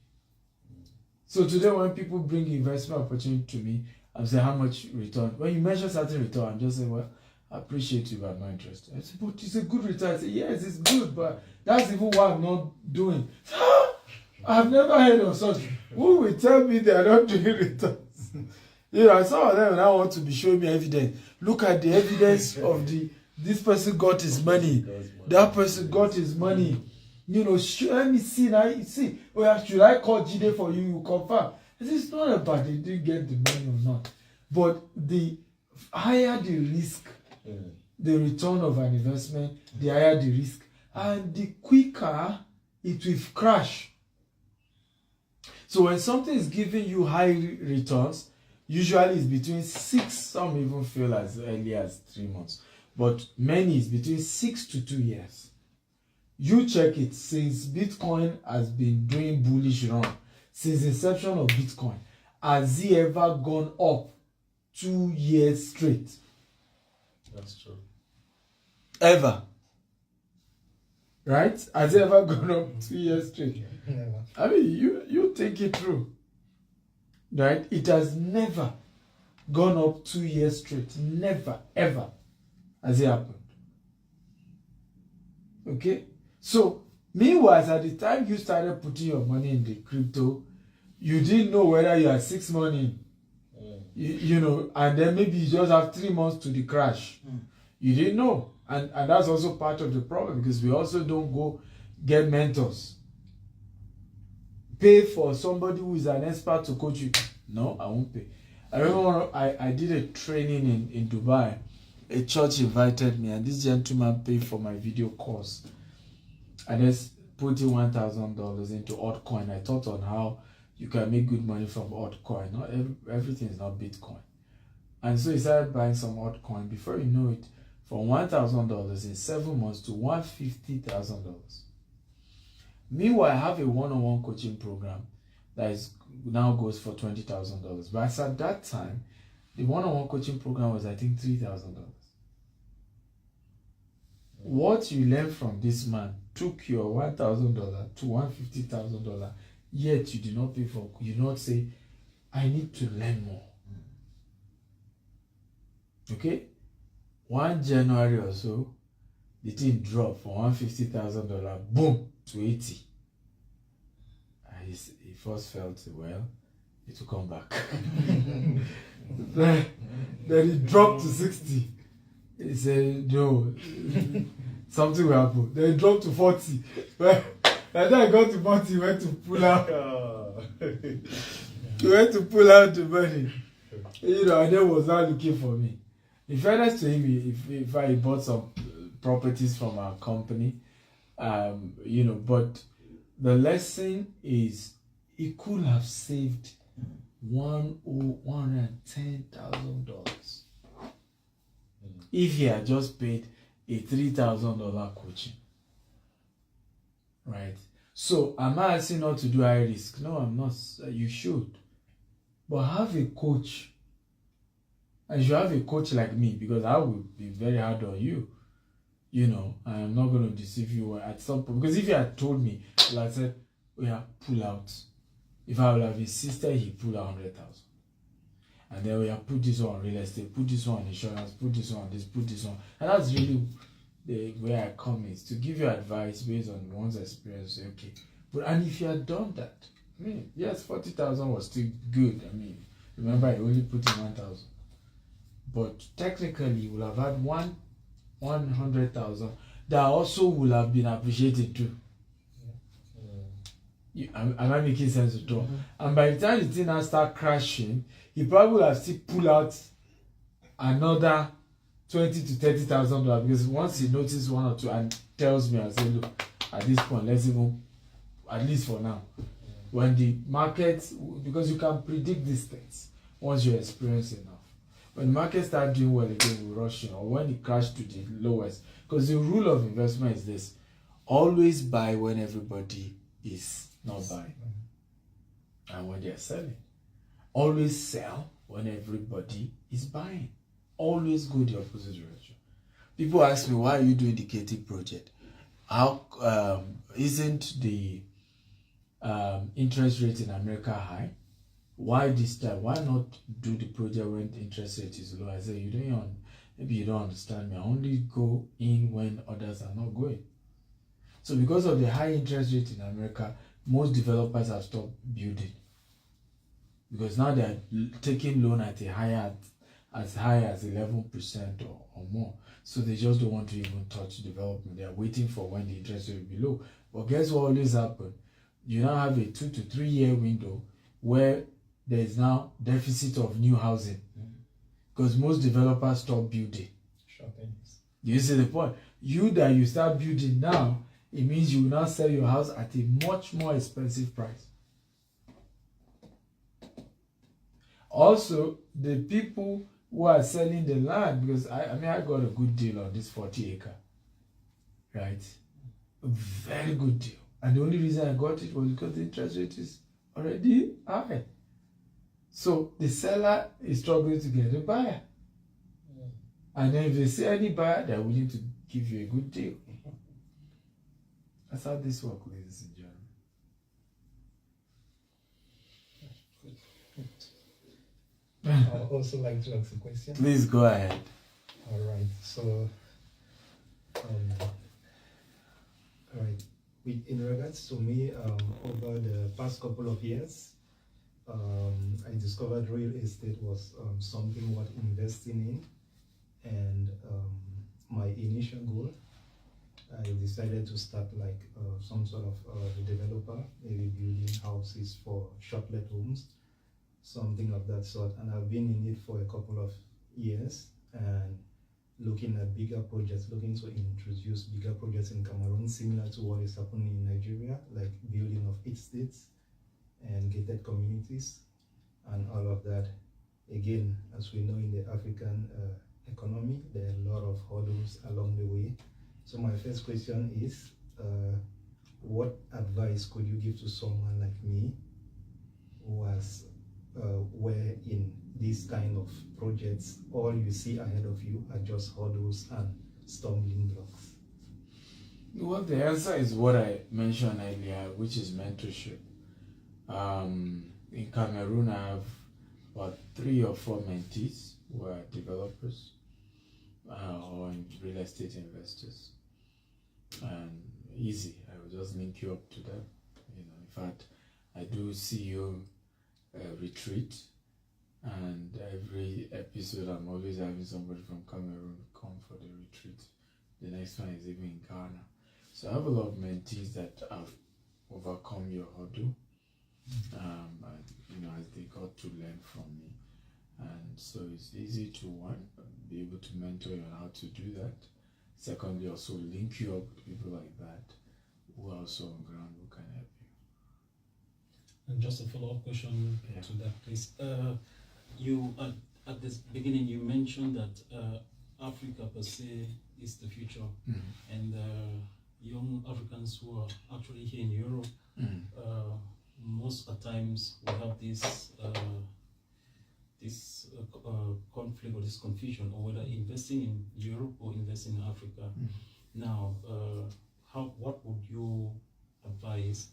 So today when people bring investment opportunity to me, I'm saying how much return. When you mention certain return, I'm just saying, well, I appreciate you, but I'm not interested. I say, but it's a good return. I say, yes, it's good, but that's even what I'm not doing. I've never heard of such. Who will tell me they are not doing returns? Some of them now want to be showing me evidence. Look at the evidence of this person got his money. That person got his money. Let me see now. See, should I call Jide for you? You confirm. It's not about they didn't get the money or not. But the higher the risk, the return of an investment, the higher the risk. And the quicker it will crash. So when something is giving you high returns, usually it's between 6, some even feel as early as 3 months. But many is between 6 to 2 years. You check it, since Bitcoin has been doing bullish run, since inception of Bitcoin, has he ever gone up 2 years straight? That's true. Ever. Right? Has he ever gone up 2 years straight? Never. I mean, you take it through. Right? It has never gone up 2 years straight. Never, ever has it happened. Okay? So, meanwhile, at the time you started putting your money in the crypto, you didn't know whether you had 6 months in. And then maybe you just have 3 months to the crash. You didn't know. And that's also part of the problem, because we also don't go get mentors. Pay for somebody who is an expert to coach you. No, I won't pay. I remember I did a training in Dubai. A church invited me, and this gentleman paid for my video course. I just put in $1,000 into altcoin. I thought on how you can make good money from altcoin. Not everything is not Bitcoin. And so he started buying some altcoin. Before you know it, from $1,000 in 7 months to $150,000. Meanwhile, I have a one-on-one coaching program that now goes for $20,000. But as at that time, the one-on-one coaching program was, I think, $3,000. What you learn from this man took your $1,000 to $150,000, yet you did not pay for. You did not say, I need to learn more. Okay? 1 January or so, the thing dropped from $150,000, boom, to 80. And he first felt, well, it will come back. then it dropped to 60. He said, no, something will happen. Then it dropped to 40. But then I got to 40, he went to pull out. He went to pull out the money. And then was not looking for me. In fairness to him, if I bought some properties from our company, but the lesson is he could have saved $110,000 if he had just paid a $3,000 coaching. Right? So am I asking not to do high risk? No, I'm not. You should. But have a coach. And you have a coach like me, because I will be very hard on you. I'm not going to deceive you at some point. Because if you had told me, like I said, pull out. If I would have insisted, he pull out 100,000. And then we have put this on real estate, put this on insurance, put this on this, put this on. And that's really the way I come, is to give you advice based on one's experience. Say, okay. And if you had done that, yes, 40,000 was still good. Remember I only put in 1,000. But technically, you will have had 100,000 that also will have been appreciated too. Am I making sense at all? And by the time the thing now start crashing, he probably will have still pull out another 20 to 30,000 dollars, because once he notices one or two and tells me, I say, look, at this point, let's even, at least for now, when the market, because you can predict these things once you experience enough. When the market start doing well again, we rush in, or when it crash to the lowest, because the rule of investment is this: always buy when everybody is not buying, and when they're selling. Always sell when everybody is buying. Always go the opposite direction. People ask me, why are you doing the KT project? How isn't the interest rate in America high? Why this time? Why not do the project when the interest rate is low? I say, maybe you don't understand me. I only go in when others are not going. So because of the high interest rate in America, most developers have stopped building, because now they're taking loan at as high as 11% or more. So they just don't want to even touch development. They are waiting for when the interest rate will be low. But guess what always happens? You now have a 2 to 3 year window where there is now deficit of new housing, because most developers stop building. You see the point? You start building now, it means you will now sell your house at a much more expensive price. Also, the people who are selling the land, because I got a good deal on this 40 acre, right? A very good deal. And the only reason I got it was because the interest rate is already high. So the seller is struggling to get a buyer. And then if they see any buyer, they're willing to give you a good deal. That's how this works, ladies and gentlemen. I would also like to ask a question. Please go ahead. All right. So, all right. In regards to me, over the past couple of years, I discovered real estate was something worth investing in, and my initial goal, I decided to start like some sort of developer, maybe building houses for shoplet homes, something of that sort. And I've been in it for a couple of years and looking at bigger projects, looking to introduce bigger projects in Cameroon, similar to what is happening in Nigeria, like building of estates and gated communities and all of that. Again, as we know, in the African economy, there are a lot of hurdles along the way. So my first question is, what advice could you give to someone like me who has where in these kind of projects, all you see ahead of you are just hurdles and stumbling blocks? Well, the answer is what I mentioned earlier, which is mentorship. In Cameroon, I have about 3 or 4 mentees who are developers or real estate investors. And easy, I will just link you up to them. In fact, I do CEO retreat, and every episode I'm always having somebody from Cameroon come for the retreat. The next one is even in Ghana. So I have a lot of mentees that have overcome your hurdle, and as they got to learn from me. And so it's easy to, one, be able to mentor you on how to do that. Secondly, also link you up with people like that who are also on ground who can help you. And just a follow-up question to that, please. You at the beginning you mentioned that Africa per se is the future, and young Africans who are actually here in Europe, most of the times we have this conflict or this confusion on whether investing in Europe or investing in Africa. Now, what would you advise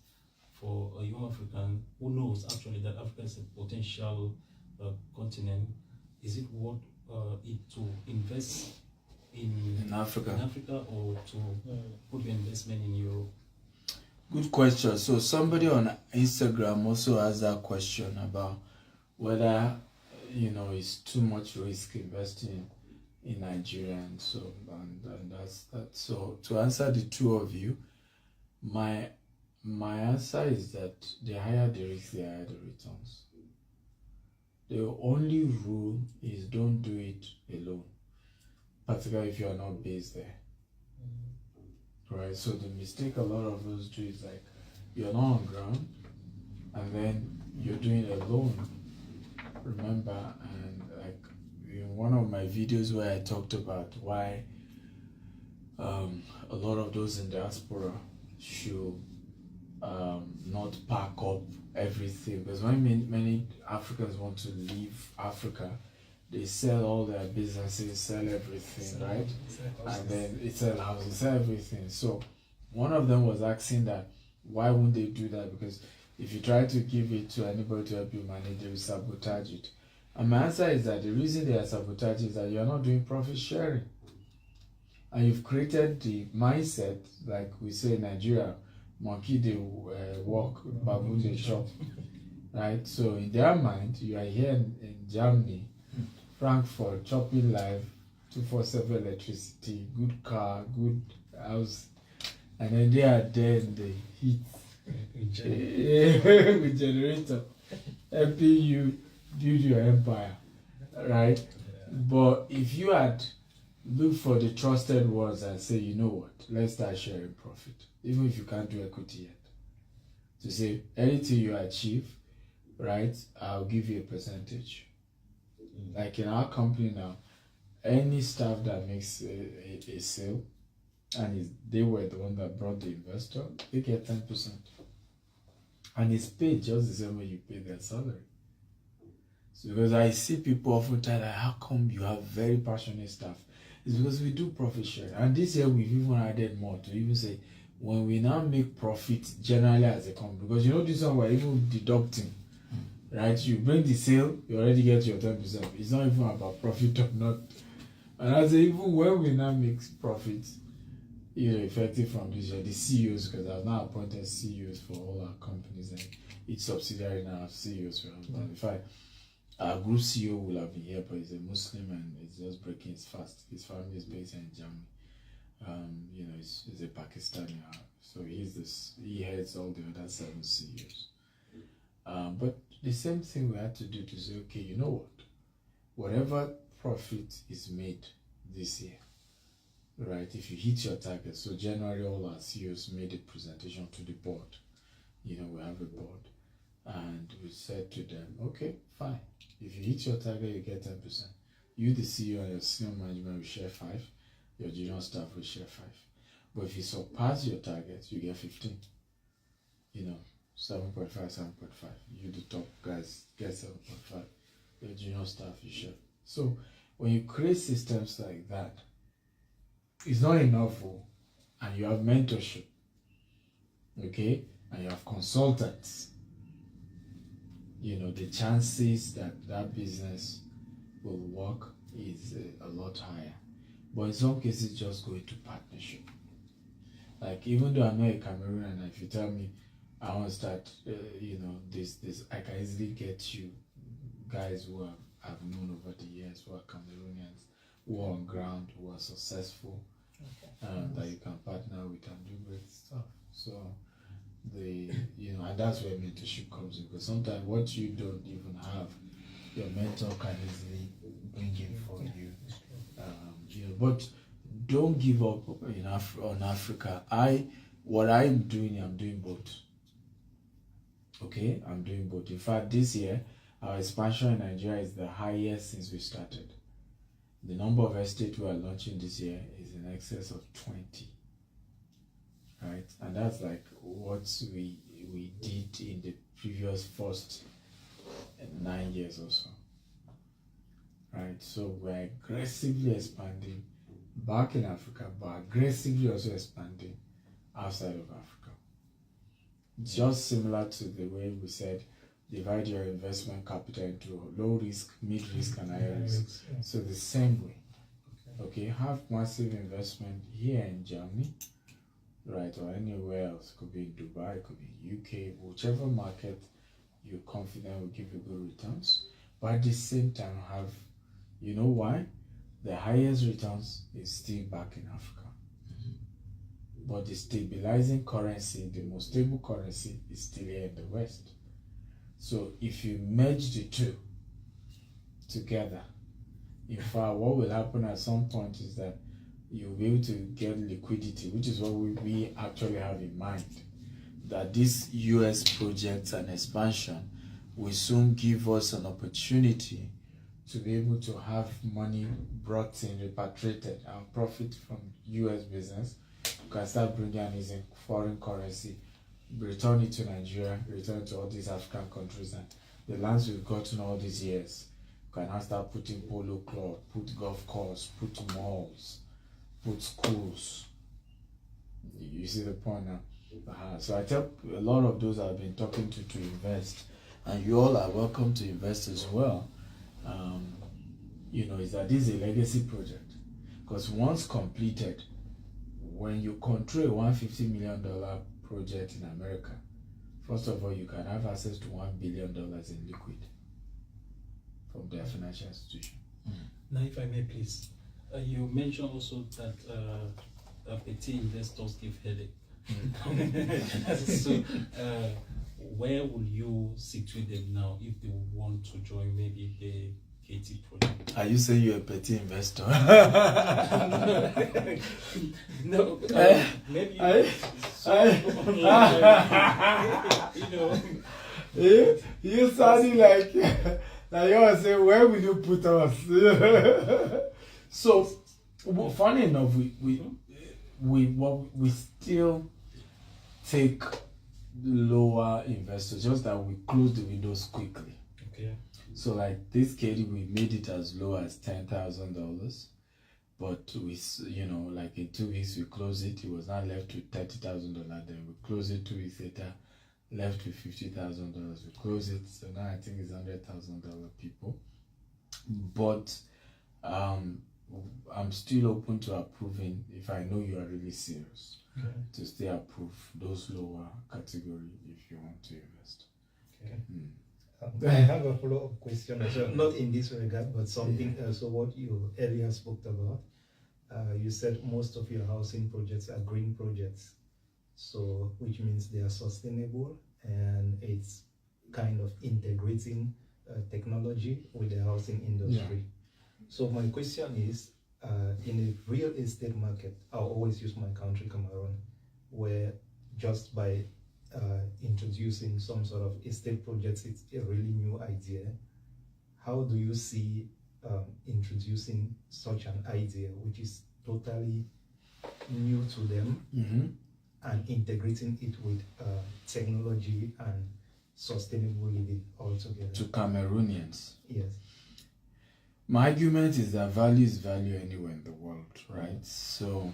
for a young African who knows actually that Africa is a potential continent? Is it worth it to invest in Africa or to put your investment in Europe? Good question. So somebody on Instagram also asked that question about whether it's too much risk investing in Nigeria, and so and that's that. So to answer the two of you, my answer is that the higher the risk, the higher the returns. The only rule is don't do it alone, particularly if you are not based there. Right? So the mistake a lot of us do is like you're not on ground and then you're doing it alone. Remember, and like in one of my videos where I talked about why a lot of those in diaspora should not pack up everything, because when many Africans want to leave Africa, they sell all their businesses, sell everything, right? And then they sell houses, sell everything. So one of them was asking that why wouldn't they do that? Because if you try to give it to anybody to help you manage, they will sabotage it. And my answer is that the reason they are sabotaging is that you are not doing profit sharing. And you've created the mindset, like we say in Nigeria, monkey they walk, baboon they chop, right? So in their mind, you are here in Germany, Frankfurt, chopping live, 247 electricity, good car, good house, and then they are there in the heat with generator, helping you build your empire, right? But if you had looked for the trusted ones and say, you know what, let's start sharing profit, even if you can't do equity yet, to say anything you achieve, right, I'll give you a percentage. Like in our company now, any staff that makes a sale and they were the one that brought the investor, they get 10%. And it's paid just the same way you pay their salary. So because I see people often tell like, how come you have very passionate staff? It's because we do profit share. And this year we've even added more to even say, when we now make profit generally as a company, because you know this one we're even deducting, right? You bring the sale, you already get your 10%. It's not even about profit or not. And I say even when we now make profit, effective from this year, the CEOs, because I've now appointed CEOs for all our companies, and each subsidiary now have CEOs for us. In fact, our group CEO will have been here, but he's a Muslim and he's just breaking his fast. His family is based in Germany. He's a Pakistani, so he heads all the other 7 CEOs. But the same thing we had to do to say, okay, you know what? Whatever profit is made this year, right? If you hit your target, so January all our CEOs made a presentation to the board. We have a board, and we said to them, okay, fine. If you hit your target, you get 10%. You, the CEO, and your senior management will share 5. Your junior staff will share 5. But if you surpass your target, you get 15. 7.5, 7.5. You, the top guys, get 7.5. Your junior staff, you share. So when you create systems like that, it's not enough, and you have mentorship, okay, and you have consultants. The chances that business will work is a lot higher. But in some cases, just go into partnership. Like, even though I'm not a Cameroonian, if you tell me I want to start, this, I can easily get you guys who I've known over the years, who are Cameroonians, who are on ground, who are successful, that you can partner with and do great stuff. So, and that's where mentorship comes in, because sometimes what you don't even have, your mentor can easily bring in for you. But don't give up on Africa. What I'm doing both. Okay, I'm doing both. In fact, this year, our expansion in Nigeria is the highest since we started. The number of estates we are launching this year is in excess of 20. Right? And that's like what we did in the previous first 9 years or so. Right? So we're aggressively expanding back in Africa, but aggressively also expanding outside of Africa. Just similar to the way we said, divide your investment capital into low risk, mid risk, and high risk. So the same way. Okay, have massive investment here in Germany, right, or anywhere else. It could be in Dubai, it could be in UK, whichever market you're confident will give you good returns. But at the same time, have, why? the highest returns is still back in Africa. But the stabilizing currency, the most stable currency, is still here in the West. So if you merge the two together, in fact, what will happen at some point is that you'll be able to get liquidity, which is what we actually have in mind. That this US projects and expansion will soon give us an opportunity to be able to have money brought in, repatriated, and profit from US business. You can start bringing it in foreign currency, return it to Nigeria, return it to all these African countries, and the lands we've gotten all these years. You can now start putting polo club, put golf course, put malls, put schools. You see the point now? So I tell a lot of those I've been talking to invest, and you all are welcome to invest as well. Is that this is a legacy project, because once completed, when you control a $150 million project in America, first of all, you can have access to $1 billion in liquid from their financial institution. Now, if I may please, you mentioned also that petty investors give headache. So, where will you situate them now if they want to join maybe the KT project? Are you saying you're a petty investor? No, maybe you sounding like you want to say, where will you put us? So, funny enough, we still take lower investors, just that we close the windows quickly. Okay. So like this KD, we made it as low as $10,000, but we, like in 2 weeks we closed it. It was not left with $30,000. Then we closed it 2 weeks later, left with $50,000. We closed it, so now I think it's $100,000 people. But I'm still open to approving if I know you are really serious. Okay. To stay approved those lower category if you want to invest. Okay. I have a follow-up question as well, not in this regard, but something else. So what you earlier spoke about, you said most of your housing projects are green projects, so which means they are sustainable and it's kind of integrating technology with the housing industry. Yeah. So my question is, in a real estate market, I'll always use my country, Cameroon, where just by introducing some sort of estate projects, it's a really new idea. How do you see introducing such an idea, which is totally new to them, and integrating it with technology and sustainable living altogether? To Cameroonians? Yes. My argument is that value is value anywhere in the world, right? So,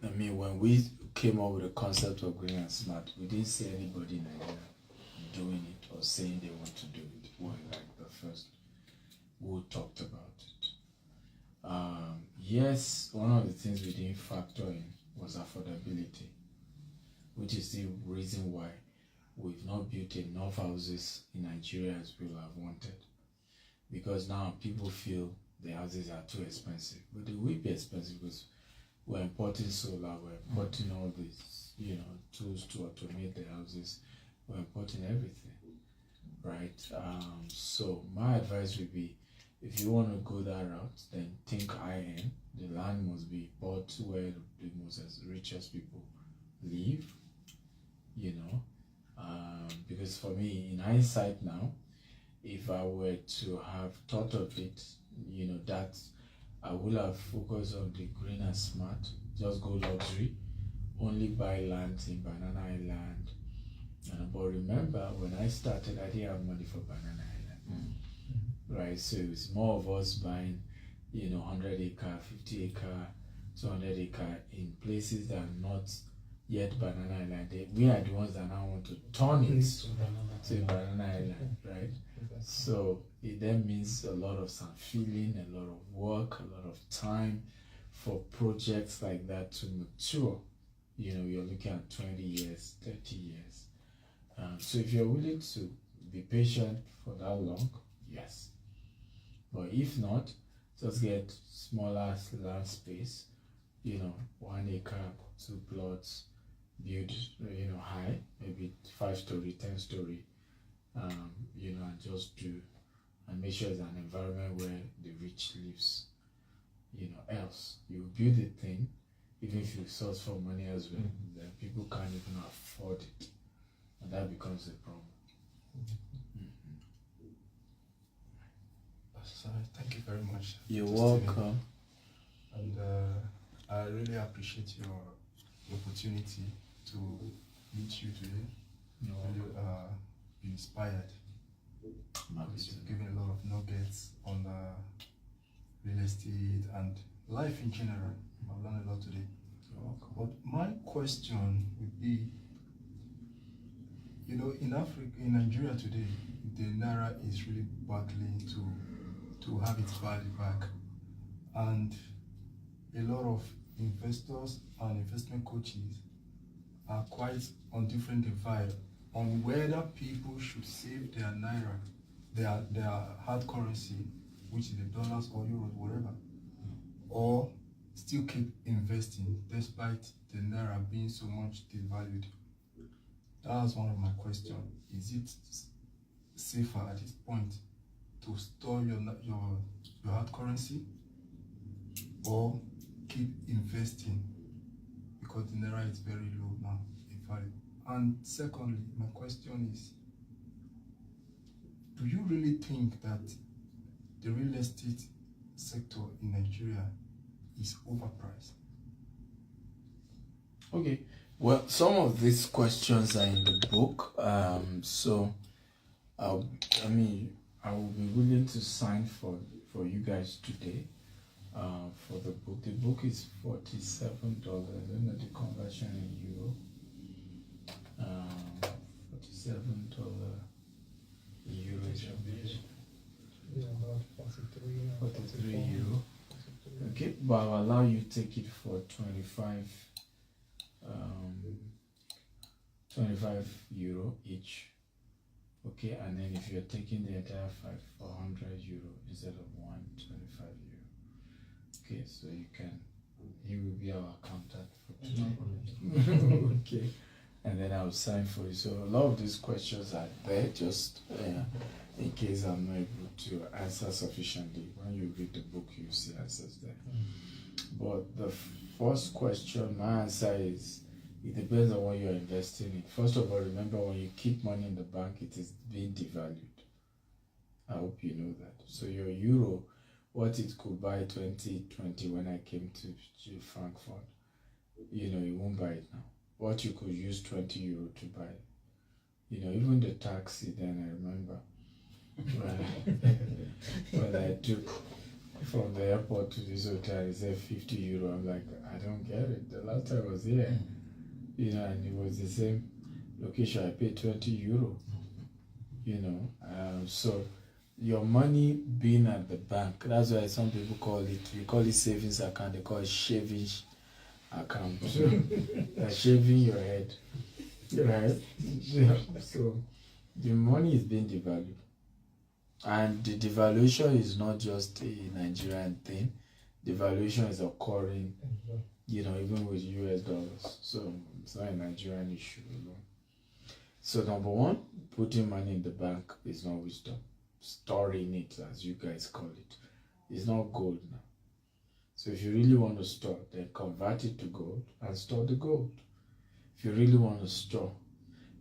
I mean, when we came up with the concept of green and smart, we didn't see anybody in Nigeria doing it or saying they want to do it. We were like the first who talked about it. Yes, one of the things we didn't factor in was affordability, which is the reason why we've not built enough houses in Nigeria as we would have wanted. Because now people feel the houses are too expensive, but they will be expensive because we're importing solar, we're importing all these, tools to automate the houses, we're importing everything, right? So my advice would be, if you want to go that route, then think high-end. The land must be bought where the most richest people live, because for me, in hindsight now, if I were to have thought of it, that I would have focused on the green and smart, just go luxury, only buy land in Banana Island. But remember, when I started, I didn't have money for Banana Island, right? So it was more of us buying, 100 acre, 50 acre, 200 acre in places that are not yet Banana Island. We are the ones that now want to turn it to Banana Island, right? So it then means a lot of some feeling, a lot of work, a lot of time for projects like that to mature. You're looking at 20 years, 30 years. So if you're willing to be patient for that long, yes. But if not, just get smaller land space, 1 acre, 2 plots, build, high, maybe 5-story, 10-story, and just do, and make sure it's an environment where the rich lives. Else you build a thing, even if you source for money as well, then people can't even afford it, and that becomes a problem. So thank you very much. You're Steven. welcome. And I really appreciate your opportunity to meet you today. You're Really be inspired. welcome. You've given a lot of nuggets on real estate and life in general. I've learned a lot today. You're welcome. But my question would be, in Africa, in Nigeria today, the naira is really battling to have its value back, and a lot of investors and investment coaches are quite on different divide on whether people should save their naira, their hard currency, which is the dollars or euros, whatever, or still keep investing despite the naira being so much devalued. That's one of my questions. Is it safer at this point to store your hard currency or keep investing because the naira is very low now in value? And secondly, my question is, do you really think that the real estate sector in Nigeria is overpriced? Okay. Well, some of these questions are in the book. So, I will be willing to sign for you guys today. For the book. The book is $47. I don't know the conversion in euro. $47 euro is Yeah, about 43. 43 euro. Okay, but I'll allow you to take it for 25 euro each. Okay, and then if you're taking the entire 400 euro instead of 125 euro. Okay, so he will be our accountant for today. Okay, and then I'll sign for you. So a lot of these questions are there just in case I'm not able to answer sufficiently. When you read the book, you see answers there. But the first question, my answer is, it depends on what you're investing in. First of all, remember when you keep money in the bank, it is being devalued. I hope you know that. So your euro, what it could buy 2020 when I came to Frankfurt, you won't buy it now. What you could use 20 euro to buy, even the taxi then, I remember. When I took from the airport to this hotel, it said 50 euro. I'm like, I don't get it. The last time I was here, and it was the same location. I paid 20 euro. So your money being at the bank, that's why some people call it, we call it savings account, they call it shaving account. They're shaving your head, right? So the money is being devalued. And the devaluation is not just a Nigerian thing. Devaluation is occurring, even with US dollars. So it's not a Nigerian issue alone. So number one, putting money in the bank is not wisdom. Storing it, as you guys call it, is not gold now. So if you really want to store, then convert it to gold and store the gold. If you really want to store,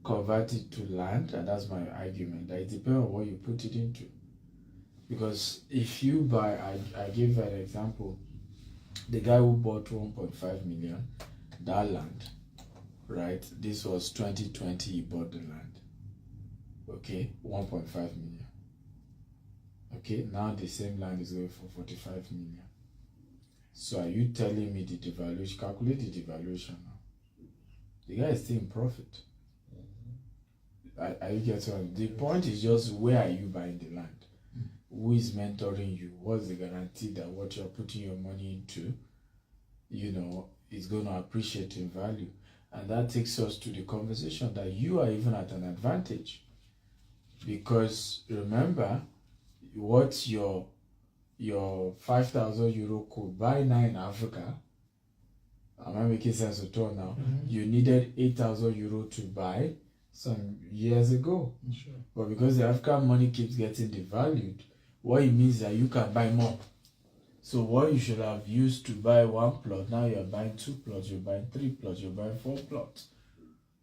convert it to land, and that's my argument, that it depends on what you put it into. Because if you buy, I gave an example, the guy who bought 1.5 million, that land, right? This was 2020, he bought the land. Okay, 1.5 million. Okay, now the same land is going for 45 million. So are you telling me the devaluation, calculate the devaluation now? The guy is still in profit. Are you getting on? The point is just, where are you buying the land? Who is mentoring you? What's the guarantee that what you're putting your money into, is going to appreciate in value? And that takes us to the conversation that you are even at an advantage. Because remember, what your your 5,000 euro could buy now in Africa. Am I making sense at all now? You needed 8,000 euro to buy some years ago. Sure. But because the African money keeps getting devalued, what it means is that you can buy more. So what you should have used to buy 1 plot, now you're buying 2 plots, you're buying 3 plots, you're buying 4 plots.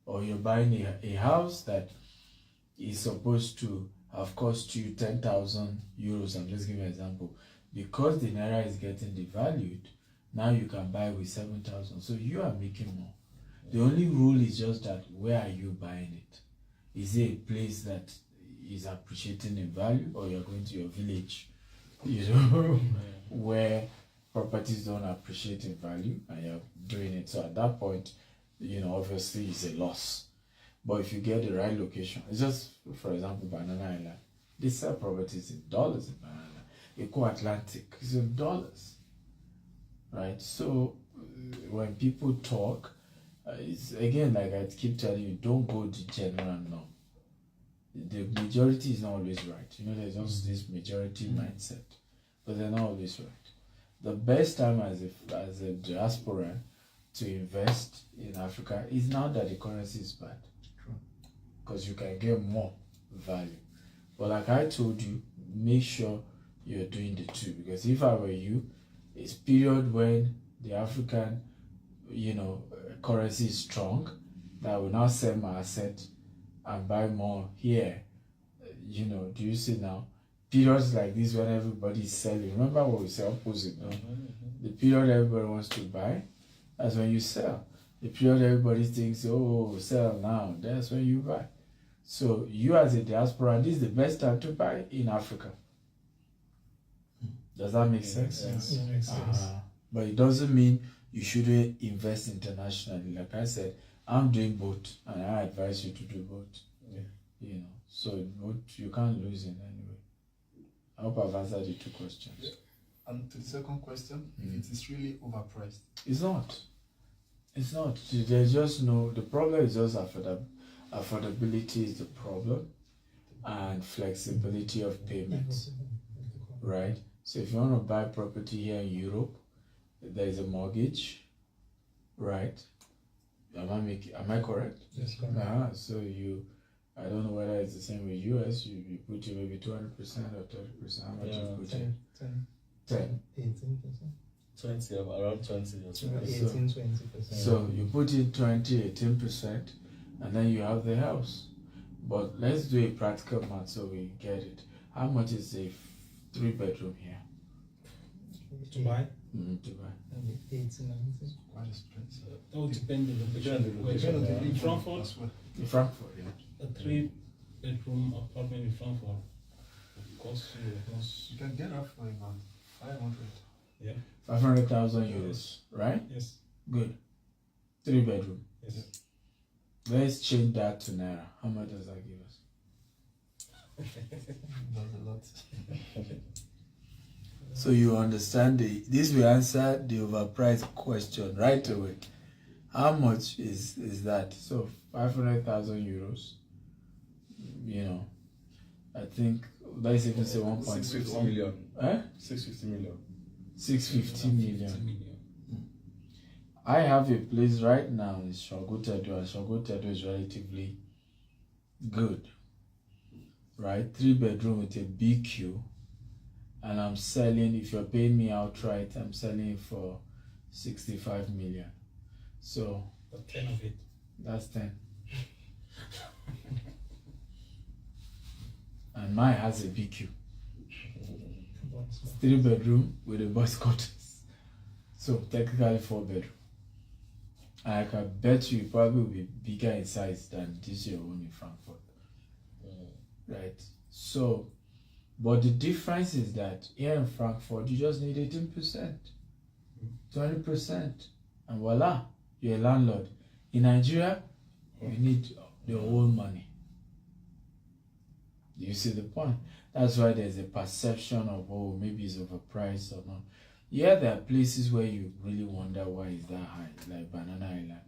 Or you're buying a house that is supposed to have cost you 10,000 euros. I'm just giving an example. Because the Naira is getting devalued, now you can buy with 7,000. So you are making more. The only rule is just that where are you buying it? Is it a place that is appreciating in value, or you're going to your village, where properties don't appreciate in value and you're doing it? So at that point, obviously it's a loss. But if you get the right location, it's just, for example, Banana Island, they sell properties in dollars in Banana Island. Eco Atlantic is in dollars, right? So when people talk, it's again, like I keep telling you, don't go the general norm. The majority is not always right. There's also this majority mindset, but they're not always right. The best time as a diaspora to invest in Africa is now that the currency is bad, because you can get more value. But like I told you, make sure you're doing the two, because if I were you, it's period when the African currency is strong, that I will now sell my asset and buy more here. Do you see now? Periods like this when everybody is selling. Remember what we say opposite now? The period everybody wants to buy, that's when you sell. The period everybody thinks, oh, sell now, that's when you buy. So you as a diaspora, this is the best time to buy in Africa. Does that make sense? Yes, it makes sense. But it doesn't mean you shouldn't invest internationally. Like I said, I'm doing both, and I advise you to do both. So both, you can't lose in any way. I hope I've answered the 2 questions. Yeah. And to the second question, if it is really overpriced. It's not. It's not. There's just the problem is just affordability is the problem, and flexibility of payments, right? So if you want to buy property here in Europe, there is a mortgage, right? Am I correct? Yes, correct. So I don't know whether it's the same with US. You put in maybe 200% or 30%. How much you put in? 10. 18%. 20, around 20 or so. 18-20%. So you put in 18%, and then you have the house. But let's do a practical math so we get it. How much is a 3-bedroom here? To buy? To buy. Maybe 80, 90. Quite expensive. That would depend on the Depend on the location. location, In yeah. Frankfurt, As well. In Frankfurt, yeah. a 3-bedroom apartment in Frankfurt costs you almost, You can get that for about 500. 500,000 euros, right? yes, Good. 3-bedroom. yes. Let's change that to Naira. How much does that give us? That's a lot. So you understand this will answer the overpriced question right away. How much is that? So 500,000 euros. I think let's even say 650 1.6 million. 650 million. 50 million. I have a place right now in Shogotedo, and Shogotedo is relatively good, right? 3-bedroom with a BQ, and I'm selling, if you're paying me outright, I'm selling it for 65 million. So But 10 of it. that's 10. And mine has a BQ. 3-bedroom with a boys quarters. So technically 4-bedroom. And I can bet you it probably will be bigger in size than this your own in Frankfurt. Right? So, but the difference is that here in Frankfurt, you just need 18%, 20%, and voila, you're a landlord. In Nigeria, you need the whole money. Do you see the point? That's why there's a perception of, oh, maybe it's overpriced or not. Yeah, there are places where you really wonder why is that high, like Banana Island.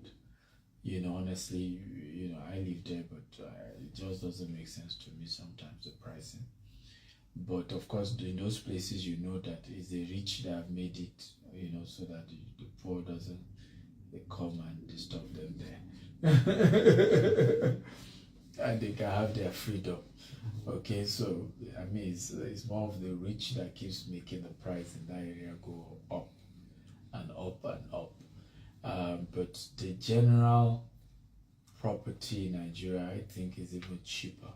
Honestly, I live there, but it just doesn't make sense to me sometimes, the pricing. But of course, in those places, you know that it's the rich that have made it, you know, so that the poor doesn't come and disturb them there. And they can have their freedom. Okay, so I mean, it's more of the rich that keeps making the price in that area go up and up and up. But the general property in Nigeria, I think, is even cheaper,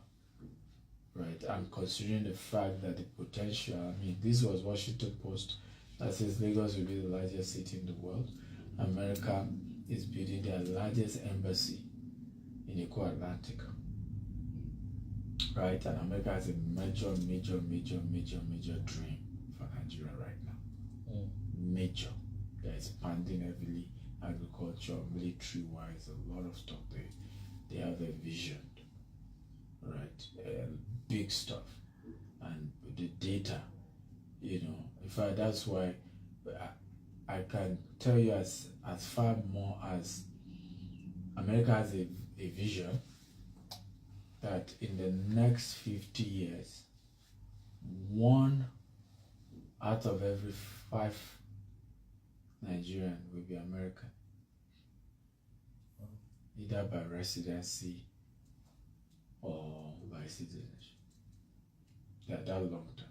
right? And considering the fact that the potential, I mean, this was Washington Post that says Lagos will be the largest city in the world. America is building their largest embassy in Eco Atlantic, right? And America has a major dream for Nigeria right now. Major. They're expanding heavily, agriculture, military-wise, a lot of stuff. They have a vision, right? Big stuff. And the data, you know, in fact, that's why I can tell you as far more as America has a vision that in the next 50 years, 1 out of every 5 Nigerian will be American, either by residency or by citizenship. That long term.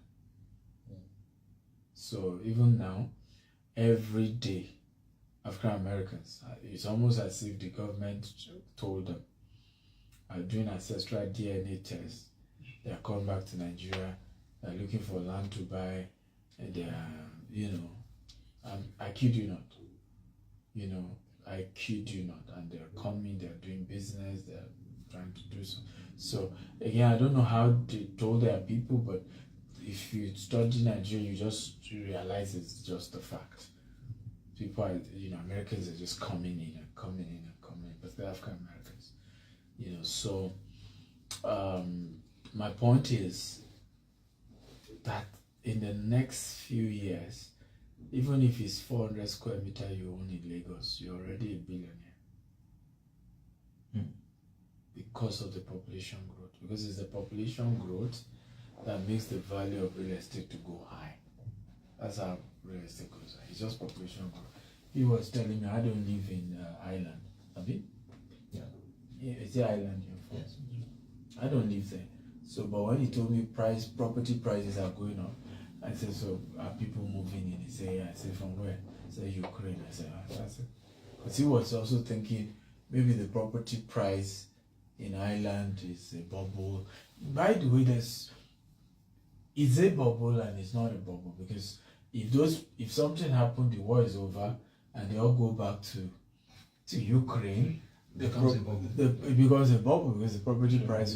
So even now, every day, African Americans, it's almost as if the government told them, are doing ancestral DNA tests. They are coming back to Nigeria. They're looking for land to buy, and they are, you know, I kid you not. You know, I kid you not. And they're coming. They're doing business. They're trying to do so. So again, I don't know how they told their people, but if you study Nigeria, you just realize it's just a fact. People are, you know, Americans are just coming in and coming in and coming in, but they're African Americans. You know, so my point is that in the next few years, even if it's 400 square meters you own in Lagos, you're already a billionaire. Because of the population growth. Because it's the population growth that makes the value of real estate to go high. That's how real estate goes high. It's just population growth. He was telling me, I don't live in Ireland. Have you? Yeah. It's the island here. Yes. I don't live there. So, but when he told me property prices are going up, I said, so are people moving in? He said, yeah. I said, from where? He said, Ukraine. I said, that's it. Because he was also thinking maybe the property price in Ireland is a bubble. By the way, it's a bubble and it's not a bubble, because if something happened, the war is over, and they all go back to Ukraine, it becomes a bubble because the property price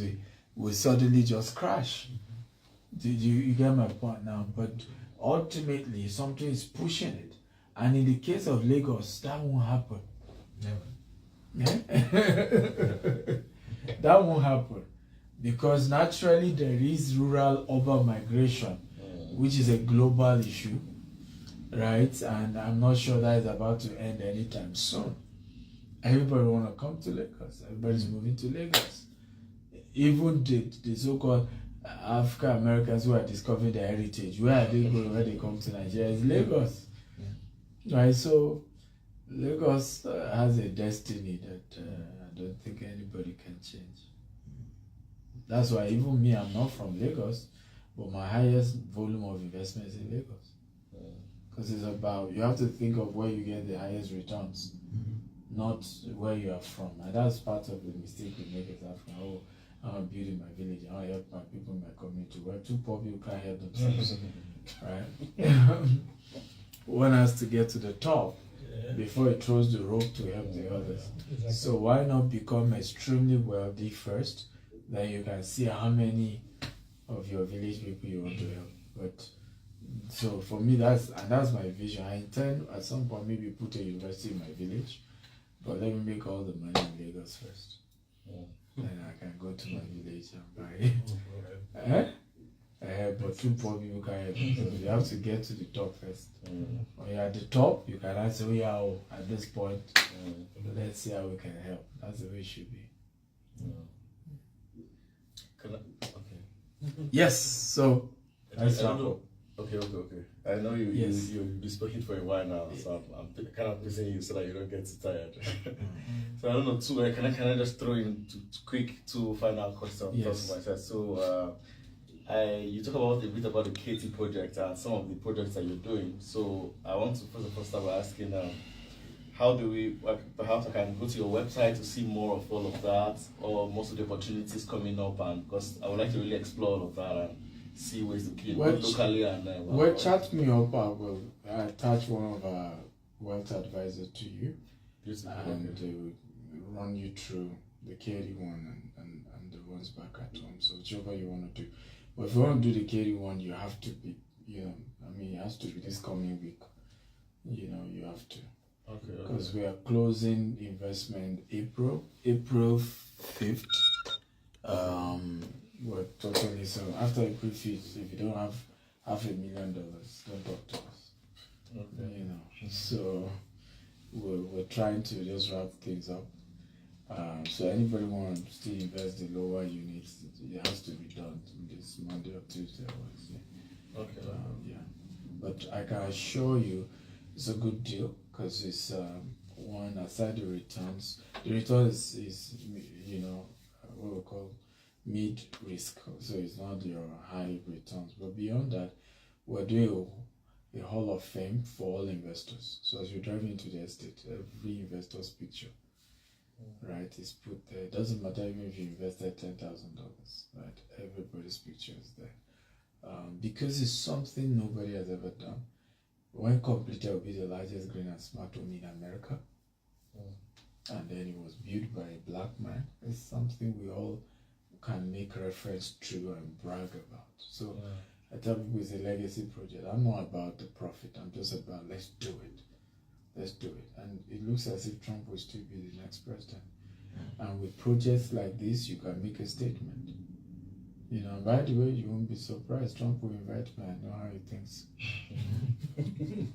will suddenly just crash. You get my point now? But ultimately, something is pushing it, and in the case of Lagos, that won't happen. Never. Yeah? That won't happen, because naturally there is rural-urban migration, which is a global issue, right? And I'm not sure that is about to end anytime soon. Everybody want to come to Lagos. Everybody's moving to Lagos. Even the so-called African Americans who are discovering their heritage, where are they going when they come to Nigeria? It's Lagos. Yeah. Right? So Lagos has a destiny that I don't think anybody can change. That's why even me, I'm not from Lagos, but my highest volume of investment is in Lagos. Because it's about, you have to think of where you get the highest returns, not where you are from. And that's part of the mistake we make as African. Oh, I'm building my village, I want to help my people in my community. Well, too poor people can't help themselves. Right? One has to get to the top before it throws the rope to help the others. Exactly. So why not become extremely wealthy first, then you can see how many of your village people you want to help. But so for me, that's my vision. I intend at some point maybe put a university in my village, but let me make all the money in Lagos first. Then I can go to my village and buy. But too poor people can't help themselves. You have to get to the top first. When you're at the top, you can answer, at this point, let's see how we can help. That's the way it should be. Okay. Yes, so That's I don't Frankfurt. know. Okay. I know Yes. you've been speaking for a while now, so I'm kind of pacing you so that you don't get too tired. So I don't know. Can I just throw in two final questions? Yes. Myself. So you talk about a bit about the KT project and some of the projects that you're doing. So I want to first of all start by asking, how do we? Perhaps I can go to your website to see more of all of that, or most of the opportunities coming up, and because I would like to really explore all of that and see ways to keep both locally and Well, chat me up. I will attach one of our wealth advisors to you, and they will run you through the KD one and the ones back at home. So whichever you want to do. But if you want to do the KD one, you have to be, it has to be this coming week. You have to. Okay. Because we are closing investment April 5th. We're totally, so after April 5th, if you don't have $500,000, don't talk to us. Okay. So we're trying to just wrap things up. So anybody want to still invest the lower units, it has to be done this Monday or Tuesday or Wednesday. Okay. Yeah, but I can assure you it's a good deal because it's one aside the returns. The return is what we call mid-risk, so it's not your high returns. But beyond that, we're doing a hall of fame for all investors. So as you drive into the estate, every investor's picture, right, is put there. It doesn't matter even if you invested $10,000, right? Everybody's picture is there. Because it's something nobody has ever done. When completed, it will be the largest green and smart home in America. And then it was built by a black man. It's something we all can make reference to and brag about. So I tell people it's a legacy project. I'm not about the profit. I'm just about let's do it. Let's do it. And it looks as if Trump will still be the next president. And with projects like this, you can make a statement. By the way, you won't be surprised. Trump will invite me. I know how he thinks.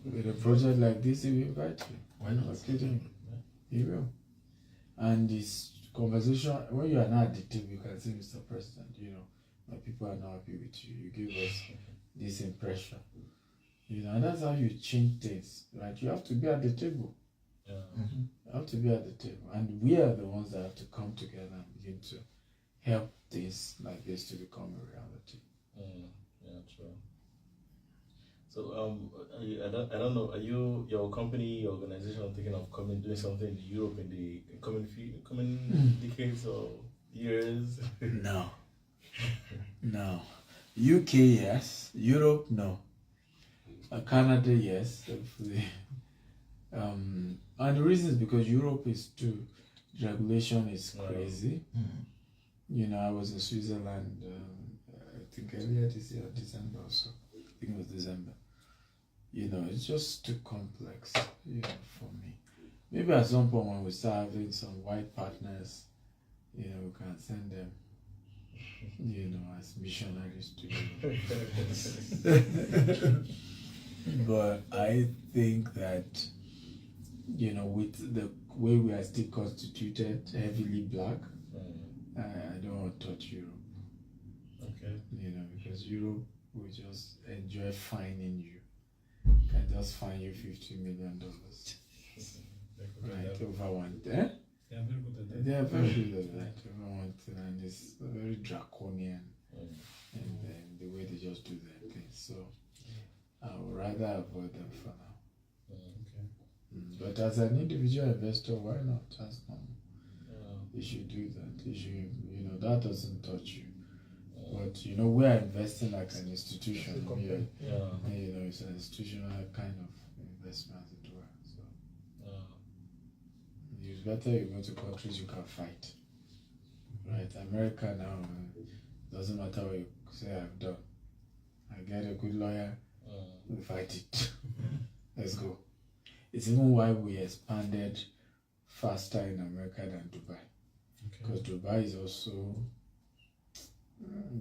With a project like this, he will invite you. Why not? I'm kidding. He will. And this conversation, when you are not at the table, you can say, Mr. President, my people are not happy with you. You give us this impression. And that's how you change things, right? You have to be at the table. Yeah. You have to be at the table. And we are the ones that have to come together and begin to help things like this to become a reality. Yeah, true. So I don't know. Are your company, your organization thinking of doing something in Europe in the coming decades or years? No. UK, yes. Europe, no. Canada, yes. And the reason is because Europe is too. Regulation is crazy. I was in Switzerland. I think earlier this year, December or so. I think it was December. It's just too complex. For me. Maybe at some point when we start having some white partners, we can send them. As missionaries to Europe. But I think that, with the way we are still constituted, heavily black, I don't want to touch Europe. Okay. Because Europe will just enjoy fining you. Can just fine you $50 million. Right, over one day. They are very good at that. They are very good at that. Over one thing, and it's very draconian. And then the way they just do their things. So I would rather avoid them for now. Okay. But as an individual investor, why not? That's normal. You should do that. You should, that doesn't touch you. But we are investing like an institution. It's an institutional kind of investment as it were. So it's better you go to countries you can fight. Right? America now, doesn't matter what you say I've done. I get a good lawyer, we fight it. Let's go. It's even why we expanded faster in America than Dubai. Because Dubai is also,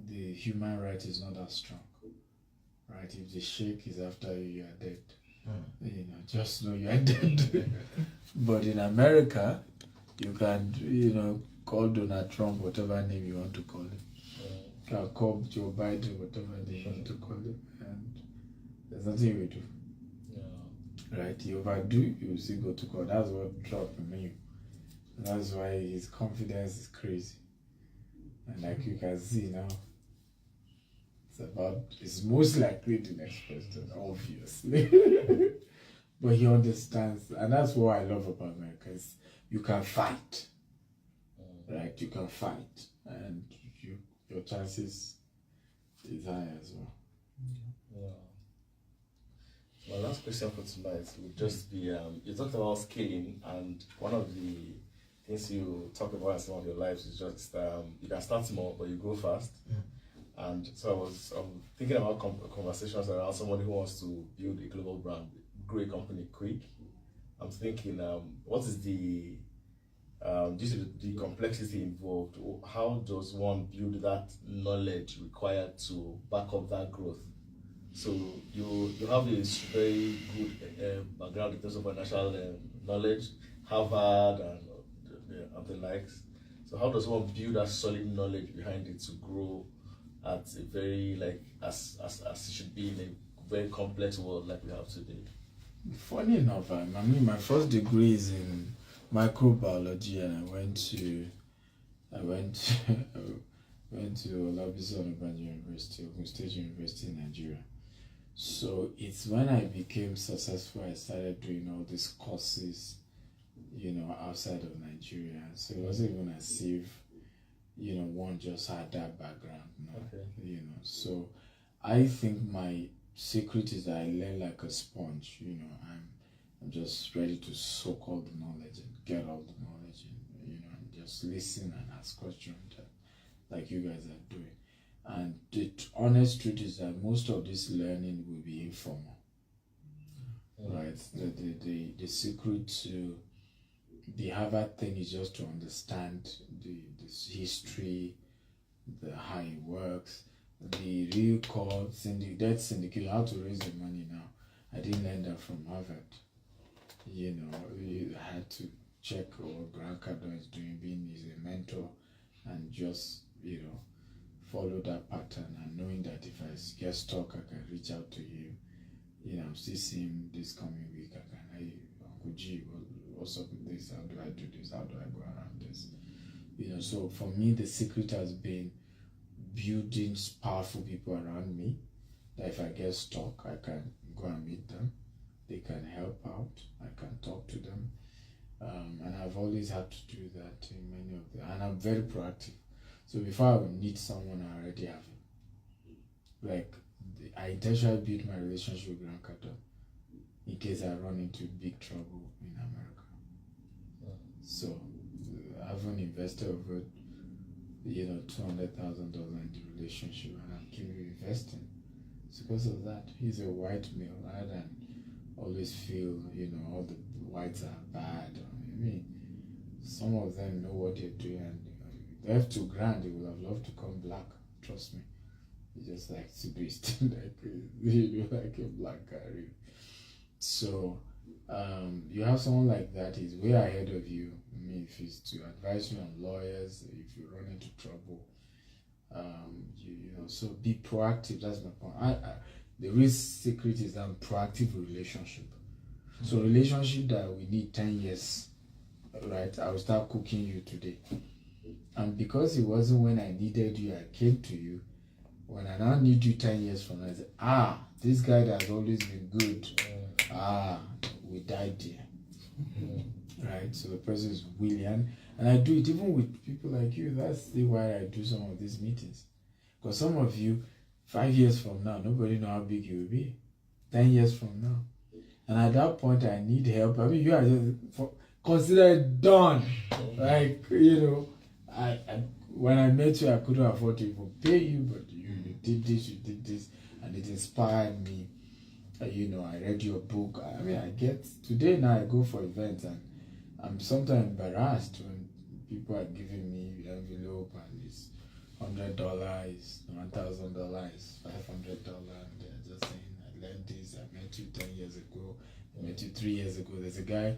the human right is not that strong. Right? If the sheikh is after you, you are dead. Just know you are dead. But in America, you can, call Donald Trump whatever name you want to call him. can call Joe Biden, whatever they want to call him, and there's nothing we do. Yeah. Right? You overdo, you will still go to court. That's what Trump means. That's why his confidence is crazy. And like you can see now, it's most likely the next president, obviously. But he understands, and that's what I love about America, is you can fight. Right? You can fight, and your chances is high as well. Yeah. My last question for tonight would just be, you talked about scaling, and one of the things you talk about in some of your lives is just you can start small, but you grow fast. And so I was thinking about conversations around somebody who wants to build a global brand, grow a company quick. I'm thinking, what is the due to the complexity involved, how does one build that knowledge required to back up that growth? So you have this very good background in terms of financial knowledge, Harvard and the likes. So how does one build that solid knowledge behind it to grow at a very as it should be in a very complex world like we have today? Funny enough, I mean, my first degree is in microbiology, and I went to Olabisi Onabanjo University, Ogun State University in Nigeria. So it's when I became successful, I started doing all these courses, outside of Nigeria. So it wasn't even as if, one just had that background. No. Okay. So I think my secret is that I learn like a sponge. I'm just ready to soak all the knowledge and get all the knowledge, and just listen and ask questions like you guys are doing. And the honest truth is that most of this learning will be informal, right? The secret to the Harvard thing is just to understand this history, how it works, the real core debt syndication, how to raise the money now. I didn't learn that from Harvard. You had to check what Grant Cardone is doing, being his mentor, and just, follow that pattern, and knowing that if I get stuck, I can reach out to him. I'm still seeing him this coming week. I can, hey, Uncle G, what's up with this? How do I do this? How do I go around this? So for me, the secret has been building powerful people around me, that if I get stuck, I can go and meet them. They can help out. I can talk to them. And I've always had to do that in many of them. And I'm very proactive. So before I would need someone, I already have it. I intentionally built my relationship with Grant Cardone in case I run into big trouble in America. So I haven't invested over, $200,000 in the relationship, and I'm keeping investing. It's because of that. He's a white male, rather than always feel, all the whites are bad. I mean, some of them know what they're doing, and they have to Grant, they would have loved to come black. Trust me. He just likes to do his thing like a black guy, really. So you have someone like that, he's way ahead of you. I mean, if he's to advise you on lawyers, if you run into trouble, so be proactive. That's my point. The real secret is that proactive relationship. So relationship that we need 10 years, right? I will start cooking you today. And because it wasn't when I needed you, I came to you. When I now need you 10 years from now, I say, this guy that has always been good. We died there. Right? So the person is willing. And I do it even with people like you. That's why I do some of these meetings. Because some of you, 5 years from now, nobody know how big you will be. 10 years from now. And at that point, I need help. I mean, you are just consider it done. When I met you, I couldn't afford to even pay you, but you did this, and it inspired me. I read your book. I mean, today now I go for events, and I'm sometimes embarrassed when people are giving me the envelope, and it's $100, it's $1,000, it's $500, and they're just saying, I learned this, I met you 10 years ago, I met you 3 years ago. There's a guy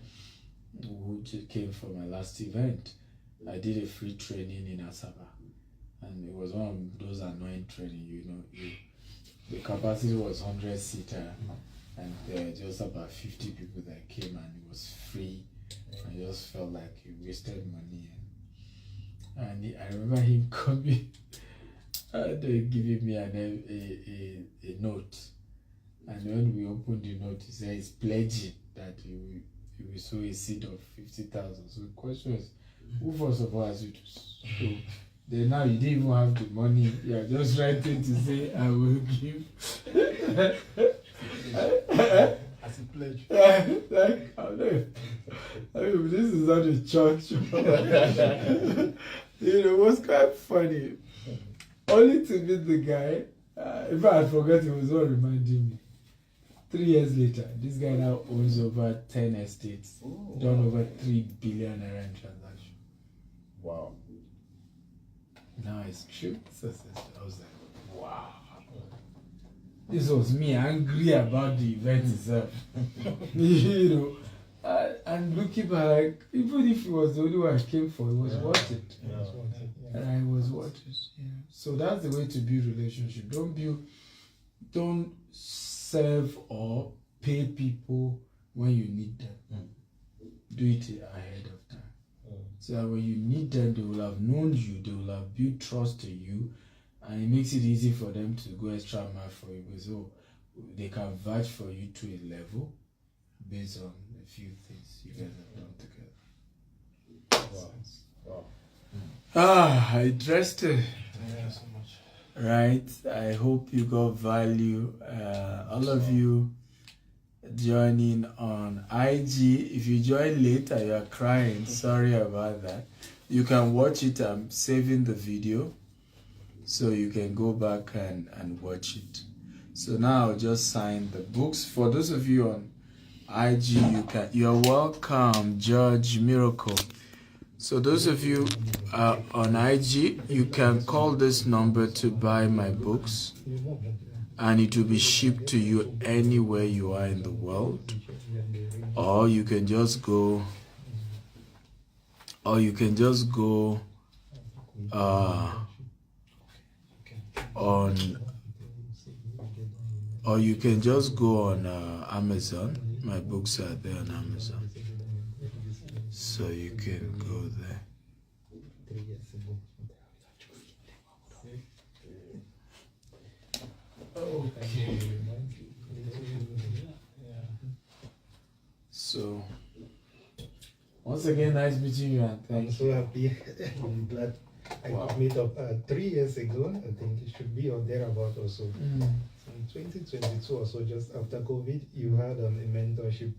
who just came for my last event. I did a free training in Asaba, and it was one of those annoying training. The capacity was 100-seater, and there were just about 50 people that came, and it was free. I just felt like he wasted money, and I remember him coming. They giving me a note, and when we opened the note, he said he's pledging that he will sow a seed of 50,000. So the question is, who first of all has you to sow? Then now you didn't even have the money. You are just writing to say, I will give. As a pledge. Like, I mean, this is not a church. It was quite funny. Only to meet the guy. If I had forgotten, it was all reminding me. 3 years later, this guy now owns over 10 estates, done over 3 billion naira in transactions. Wow. Now it's true. I was like, wow. This was me angry about the event itself. And looking back, like, even if it was the only one I came for, it was worth it. And I was worth it. So that's the way to build relationship. Don't serve or pay people when you need them. Do it ahead of time. So that when you need them, they will have known you, they will have built trust in you, and it makes it easy for them to go extra mile for you, because they can vouch for you to a level based on a few things you guys have done together. Wow. Interesting. Thank you so much. Right, I hope you got value. All of you joining on IG. If you join late and you are crying, sorry about that. You can watch it. I'm saving the video, so you can go back and watch it. So now I'll just sign the books. For those of you on IG, you're welcome, Judge Miracle. So those of you on IG, you can call this number to buy my books, and it will be shipped to you anywhere you are in the world. Or you can just go on Amazon. My books are there on Amazon, so you can go there. Okay. So once again, nice meeting you, and I'm thank so you. happy. I'm glad I could meet up 3 years ago. I think it should be or thereabout also. In 2022 or so, just after COVID, you had a mentorship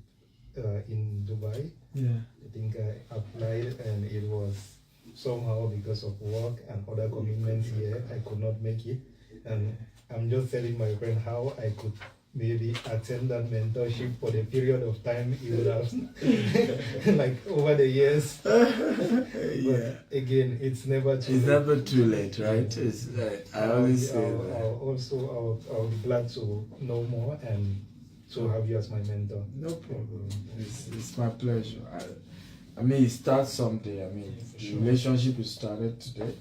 in Dubai. Yeah. I think I applied, and it was somehow because of work and other commitments here, I could not make it. And I'm just telling my friend how I could maybe attend that mentorship for the period of time it would have, like over the years. Yeah. But again, it's never too It's late. never too late, right? It's I always say that. I'll be glad to know more and to have you as my mentor. No problem. It's my pleasure. I mean, it starts someday. I mean, the relationship is started today.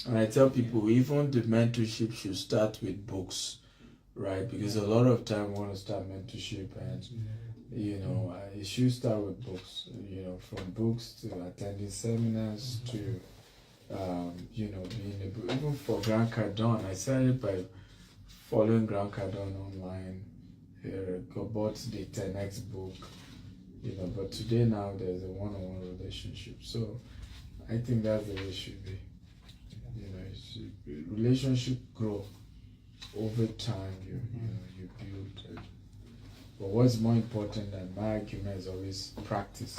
And I tell people, even the mentorship should start with books, right? Because a lot of time we want to start mentorship, and it should start with books. From books to attending seminars to being able, even for Grant Cardone. I started by following Grant Cardone online. Bought the 10x book, but today now there's a one-on-one relationship. So I think that's the way it should be. Relationship grow over time. You build. But what's more important than my argument is always practice.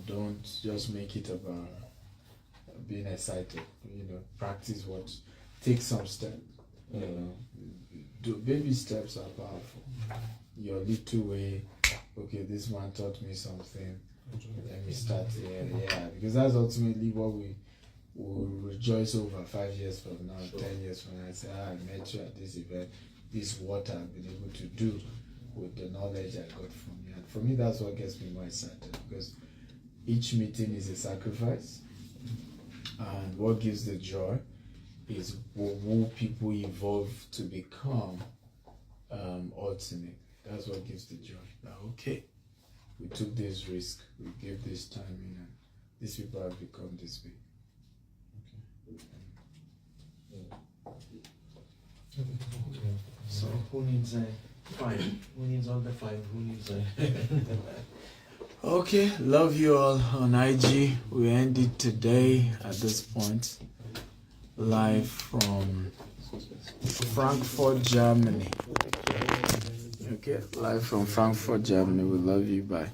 Don't just make it about being excited. Practice what. Take some steps. Baby steps are powerful. Your little way. Okay, this man taught me something. Let me start here. Yeah, because that's ultimately what we will rejoice over 5 years from now, 10 years from now. I say, I met you at this event. This is what I've been able to do with the knowledge I got from you. And for me, that's what gets me more excited, because each meeting is a sacrifice. And what gives the joy is who people evolve to become ultimately. That's what gives the joy. Now, okay, we took this risk, we gave this time in, and these people have become this big. So who needs a 5? Who needs all the 5? Who needs a... Okay, love you all on IG. We end it today at this point. Live from Frankfurt, Germany. Okay, live from Frankfurt, Germany. We love you. Bye.